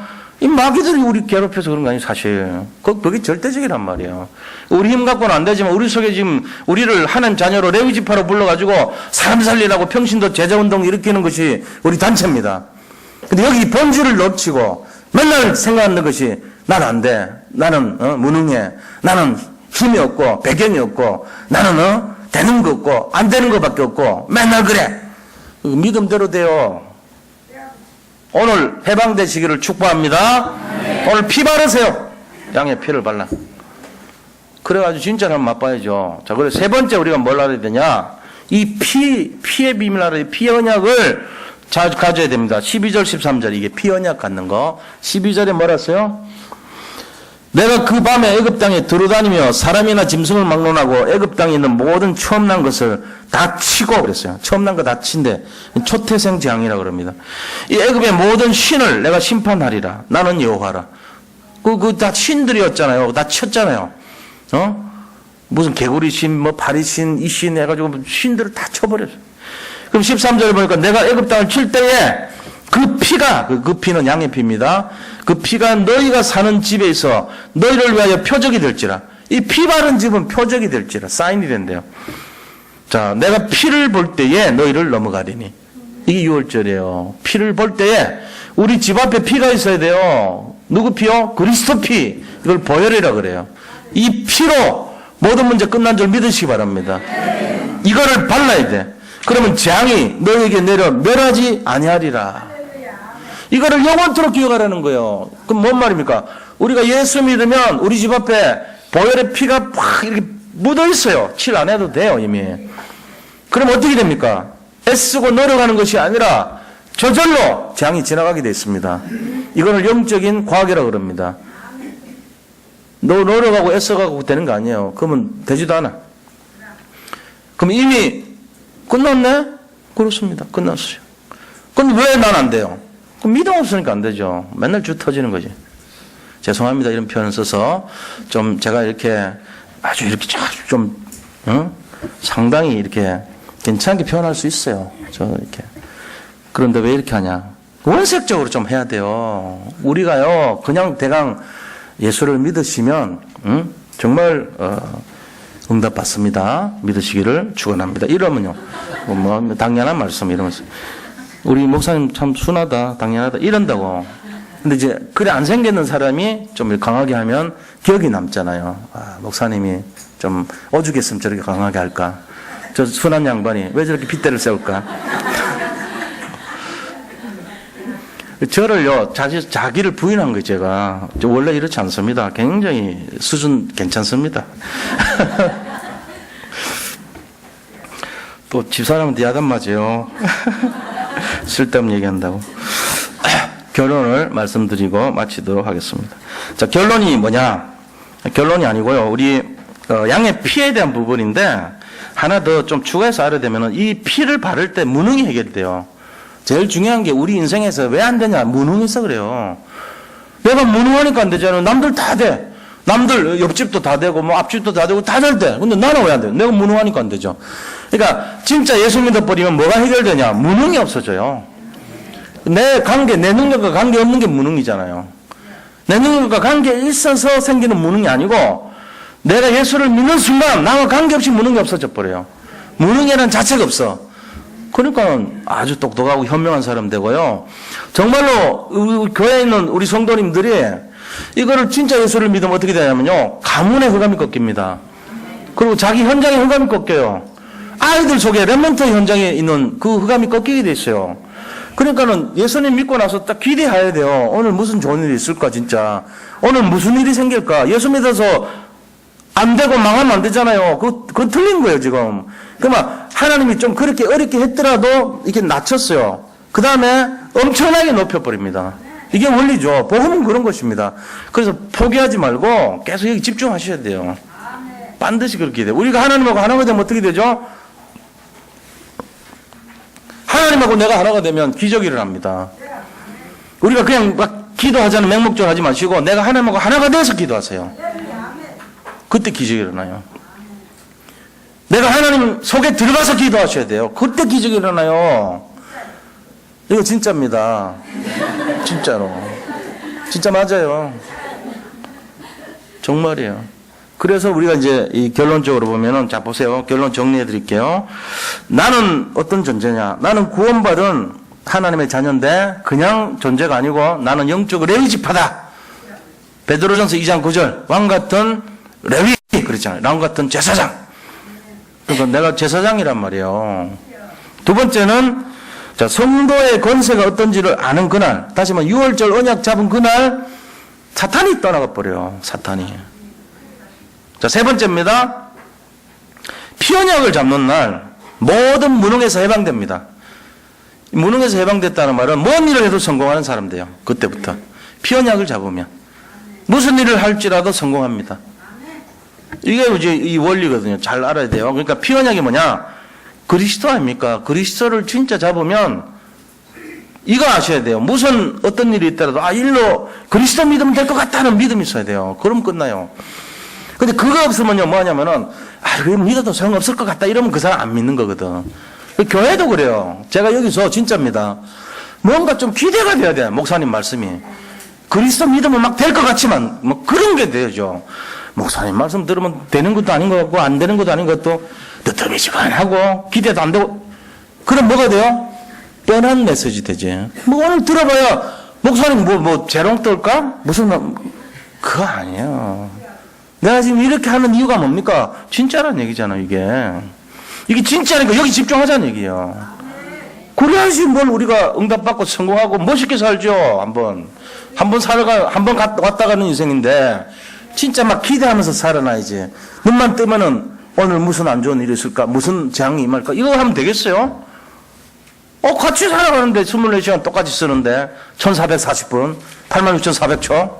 S1: 이 마귀들이 우리 괴롭혀서 그런 거 아니에요, 사실. 그게 절대적이란 말이에요. 우리 힘 갖고는 안 되지만 우리 속에 지금 우리를 하는 자녀로 레위지파로 불러가지고 사람 살리라고 평신도 제자운동 일으키는 것이 우리 단체입니다. 근데 여기 본질을 놓치고 맨날 생각하는 것이 난 안 돼. 나는 무능해. 나는 힘이 없고 배경이 없고 나는 되는 거 없고 안 되는 것밖에 없고 맨날 그래. 믿음대로 돼요. 오늘 해방되시기를 축복합니다. 오늘 피 바르세요. 양의 피를 발라. 그래가지고 진짜로 한번 맛봐야죠. 자, 그래서 세 번째 우리가 뭘 알아야 되냐? 이 피의 비밀 알아야 돼. 피 언약을 잘 가져야 됩니다. 12절, 13절 이게 피 언약 갖는 거. 12절에 뭐라 했어요? 내가 그 밤에 애굽 땅에 들어다니며 사람이나 짐승을 막론하고 애굽 땅에 있는 모든 처음 난 것을 다 치고 그랬어요. 처음 난 거 다 친데 초태생 재앙이라 그럽니다. 이 애굽의 모든 신을 내가 심판하리라. 나는 여호와라. 그 다 신들이었잖아요. 다 쳤잖아요. 무슨 개구리 신, 뭐 파리 신, 이 신 해가지고 신들을 다 쳐버렸어요. 그럼 13절에 보니까 내가 애굽 땅을 칠 때에 그 피가, 그 피는 양의 피입니다. 그 피가 너희가 사는 집에 있어 너희를 위하여 표적이 될지라. 이 피 바른 집은 표적이 될지라. 사인이 된대요. 자, 내가 피를 볼 때에 너희를 넘어가리니. 이게 6월절이에요. 피를 볼 때에 우리 집 앞에 피가 있어야 돼요. 누구 피요? 그리스도 피. 이걸 보혈이라 그래요. 이 피로 모든 문제 끝난 줄 믿으시기 바랍니다. 이거를 발라야 돼. 그러면 재앙이 너에게 내려 멸하지 아니하리라. 이거를 영원토록 기억하라는 거예요. 그럼 뭔 말입니까? 우리가 예수 믿으면 우리 집 앞에 보혈의 피가 팍 이렇게 묻어 있어요. 칠 안 해도 돼요, 이미. 그럼 어떻게 됩니까? 애쓰고 노력하는 것이 아니라 저절로 재앙이 지나가게 돼 있습니다. 이거를 영적인 과학이라고 그럽니다. 너 노력하고 애써가고 되는 거 아니에요. 그러면 되지도 않아. 그럼 이미 끝났네? 그렇습니다. 끝났어요. 근데 왜 난 안 돼요? 그럼 믿음 없으니까 안 되죠. 맨날 주 터지는 거지. 죄송합니다. 이런 표현을 써서 좀 제가 이렇게 아주 이렇게 좀 상당히 이렇게 괜찮게 표현할 수 있어요. 저 이렇게. 그런데 왜 이렇게 하냐? 원색적으로 좀 해야 돼요. 우리가요 그냥 대강 예수를 믿으시면 정말 응답 받습니다. 믿으시기를 축원합니다. 이러면요 뭐 당연한 말씀 이러면서 우리 목사님 참 순하다, 당연하다 이런다고. 근데 이제 그래 안 생기는 사람이 좀 강하게 하면 기억이 남잖아요. 아, 목사님이 좀 오죽했으면 저렇게 강하게 할까? 저 순한 양반이 왜 저렇게 핏대를 세울까? 저를요 자기를 부인한 거예요. 제가 원래 이렇지 않습니다. 굉장히 수준 괜찮습니다. 또 집사람한테 야단 맞아요. 쓸데없는 얘기한다고. 결론을 말씀드리고 마치도록 하겠습니다. 자, 결론이 뭐냐? 결론이 아니고요. 우리 양의 피에 대한 부분인데 하나 더 좀 추가해서 알아야 되면은 이 피를 바를 때 무능이 해결돼요. 제일 중요한 게 우리 인생에서 왜 안 되냐? 무능해서 그래요. 내가 무능하니까 안 되잖아요. 남들 다 돼. 남들 옆집도 다 되고 뭐 앞집도 다 되고 다 잘 돼. 근데 나는 왜 안 돼? 내가 무능하니까 안 되죠. 그러니까 진짜 예수 믿어버리면 뭐가 해결되냐? 무능이 없어져요. 내 관계, 내 능력과 관계없는 게 무능이잖아요. 내 능력과 관계에 있어서 생기는 무능이 아니고 내가 예수를 믿는 순간 나와 관계없이 무능이 없어져 버려요. 무능이라는 자체가 없어. 그러니까 아주 똑똑하고 현명한 사람 되고요. 정말로 우리 교회에 있는 우리 성도님들이 이거를 진짜 예수를 믿으면 어떻게 되냐면요. 가문의 흑암이 꺾입니다. 그리고 자기 현장의 흑암이 꺾여요. 아이들 속에 렘넌트 현장에 있는 그 흑암이 꺾이게 돼 있어요. 그러니까는 예수님 믿고 나서 딱 기대해야 돼요. 오늘 무슨 좋은 일이 있을까, 진짜. 오늘 무슨 일이 생길까. 예수 믿어서 안 되고 망하면 안 되잖아요. 그거 틀린 거예요, 지금. 그러면 하나님이 좀 그렇게 어렵게 했더라도 이게 낮췄어요. 그 다음에 엄청나게 높여버립니다. 이게 원리죠. 복음은 그런 것입니다. 그래서 포기하지 말고 계속 여기 집중하셔야 돼요. 반드시 그렇게 돼요. 우리가 하나님하고 하나가 되면 어떻게 되죠? 하나님하고 내가 하나가 되면 기적이 일어납니다. 우리가 그냥 막 기도하자는 맹목적으로 하지 마시고 내가 하나님하고 하나가 돼서 기도하세요. 그때 기적이 일어나요. 내가 하나님 속에 들어가서 기도하셔야 돼요. 그때 기적이 일어나요. 이거 진짜입니다. 진짜로. 진짜 맞아요. 정말이에요. 그래서 우리가 이제 이 결론적으로 보면은, 자, 보세요. 결론 정리해 드릴게요. 나는 어떤 존재냐? 나는 구원받은 하나님의 자녀인데, 그냥 존재가 아니고, 나는 영적으로 레위지파다. 베드로전서 2장 9절. 왕 같은 레위. 그랬잖아요. 왕 같은 제사장. 그러니까 내가 제사장이란 말이에요. 두 번째는, 자, 성도의 권세가 어떤지를 아는 그날, 다시 말해 6월절 언약 잡은 그날, 사탄이 떠나가 버려요. 사탄이. 자, 세 번째입니다. 피언약을 잡는 날 모든 무능에서 해방됩니다. 무능에서 해방됐다는 말은 뭔 일을 해도 성공하는 사람 돼요. 그때부터. 피언약을 잡으면 무슨 일을 할지라도 성공합니다. 이게 이제 이 원리거든요. 잘 알아야 돼요. 그러니까 피언약이 뭐냐? 그리스도 아닙니까? 그리스도를 진짜 잡으면 이거 아셔야 돼요. 무슨 어떤 일이 있더라도 일로 그리스도 믿으면 될 것 같다는 믿음이 있어야 돼요. 그럼 끝나요. 근데 그거 없으면요, 뭐 하냐면은, 그거 믿어도 소용없을 것 같다. 이러면 그 사람 안 믿는 거거든. 교회도 그래요. 제가 여기서 진짜입니다. 뭔가 좀 기대가 돼야 돼. 목사님 말씀이. 그리스도 믿으면 막 될 것 같지만, 뭐 그런 게 되죠. 목사님 말씀 들으면 되는 것도 아닌 것 같고, 안 되는 것도 아닌 것도, 뜨뜻미지근하고, 기대도 안 되고, 그럼 뭐가 돼요? 뻔한 메시지 되지. 뭐 오늘 들어봐야, 목사님 재롱 떨까? 그거 아니에요. 내가 지금 이렇게 하는 이유가 뭡니까? 진짜란 얘기잖아요, 이게. 이게 진짜니까 여기 집중하자는 얘기예요. 그래야지 뭘 우리가 응답받고 성공하고 멋있게 살죠, 한번 왔다 가는 인생인데, 진짜 막 기대하면서 살아나야지. 눈만 뜨면은 오늘 무슨 안 좋은 일이 있을까? 무슨 재앙이 임할까? 이거 하면 되겠어요? 같이 살아가는데 24시간 똑같이 쓰는데 1440분, 86,400초.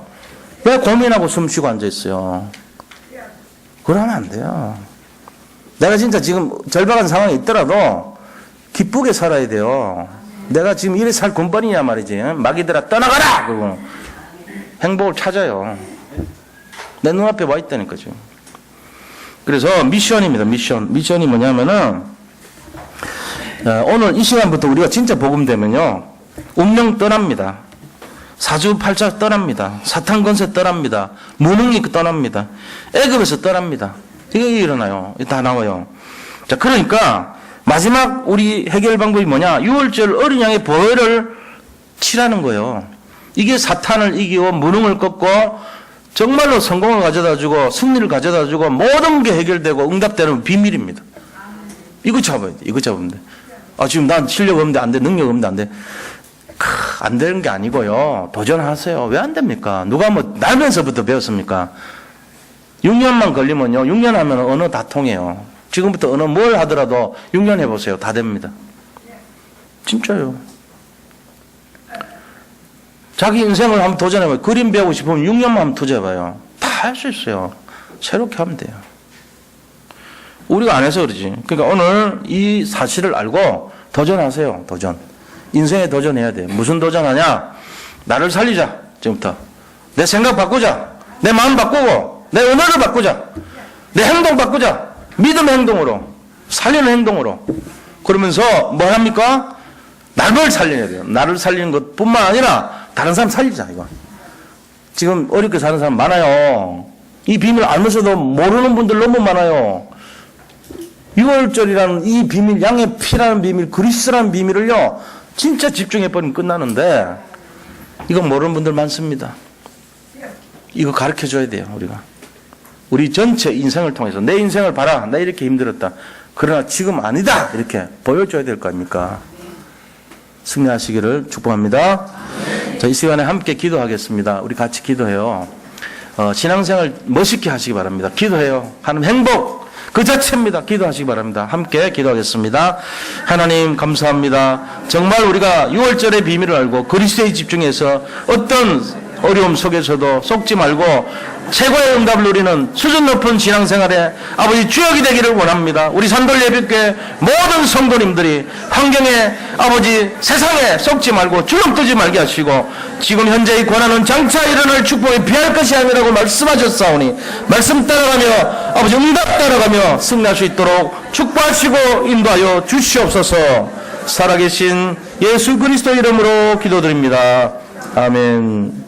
S1: 왜 고민하고 숨 쉬고 앉아있어요? 그러면 안 돼요. 내가 진짜 지금 절박한 상황이 있더라도 기쁘게 살아야 돼요. 내가 지금 이래 살 군번이냐 말이지. 마귀들아 떠나가라! 그러고 행복을 찾아요. 내 눈앞에 와 있다니까 지금. 그래서 미션입니다. 미션이 뭐냐면은 오늘 이 시간부터 우리가 진짜 복음되면요, 운명 떠납니다. 사주팔자 떠납니다. 사탄 권세 떠납니다. 무능이 떠납니다. 애급에서 떠납니다. 이게 일어나요. 다 나와요. 자, 그러니까 마지막 우리 해결 방법이 뭐냐? 6월절 어린 양의 보혈을 치라는 거예요. 이게 사탄을 이기고 무능을 꺾고 정말로 성공을 가져다주고 승리를 가져다주고 모든 게 해결되고 응답되는 비밀입니다. 이거 잡아야 돼. 이거 잡으면 돼. 지금 난 실력 없는데 안 돼. 능력 없는데 안 돼. 안 되는 게 아니고요. 도전하세요. 왜 안 됩니까? 누가 날면서부터 배웠습니까? 6년만 걸리면요. 6년 하면 언어 다 통해요. 지금부터 언어 뭘 하더라도 6년 해보세요. 다 됩니다. 진짜요. 자기 인생을 한번 도전해봐요. 그림 배우고 싶으면 6년만 한번 투자해봐요. 다 할 수 있어요. 새롭게 하면 돼요. 우리가 안 해서 그러지. 그러니까 오늘 이 사실을 알고 도전하세요. 도전. 인생에 도전해야 돼. 무슨 도전하냐? 나를 살리자. 지금부터. 내 생각 바꾸자. 내 마음 바꾸고 내 언어를 바꾸자. 내 행동 바꾸자. 믿음의 행동으로. 살리는 행동으로. 그러면서 뭘 합니까? 나를 살려야 돼요. 나를 살리는 것뿐만 아니라 다른 사람 살리자. 이거. 지금 어렵게 사는 사람 많아요. 이 비밀 알면서도 모르는 분들 너무 많아요. 6월절이라는 이 비밀, 양의 피라는 비밀, 그리스도라는 비밀을요, 진짜 집중해버리면 끝나는데, 이거 모르는 분들 많습니다. 이거 가르쳐줘야 돼요, 우리가. 우리 전체 인생을 통해서, 내 인생을 봐라. 나 이렇게 힘들었다. 그러나 지금 아니다. 이렇게 보여줘야 될 거 아닙니까? 승리하시기를 축복합니다. 자, 이 시간에 함께 기도하겠습니다. 우리 같이 기도해요. 신앙생활 멋있게 하시기 바랍니다. 기도해요. 하는 행복 그 자체입니다. 기도하시기 바랍니다. 함께 기도하겠습니다. 하나님 감사합니다. 정말 우리가 6월절의 비밀을 알고 그리스도에 집중해서 어떤 어려움 속에서도 속지 말고 최고의 응답을 누리는 수준 높은 신앙생활에 아버지 주역이 되기를 원합니다. 우리 산돌 예비교회 모든 성도님들이 환경에 아버지 세상에 속지 말고 주눅들지 말게 하시고 지금 현재 이 고난은 장차 일어날 축복에 비할 것이 아니라고 말씀하셨사오니 말씀 따라가며 아버지 응답 따라가며 승리할 수 있도록 축복하시고 인도하여 주시옵소서. 살아계신 예수 그리스도 이름으로 기도드립니다. 아멘.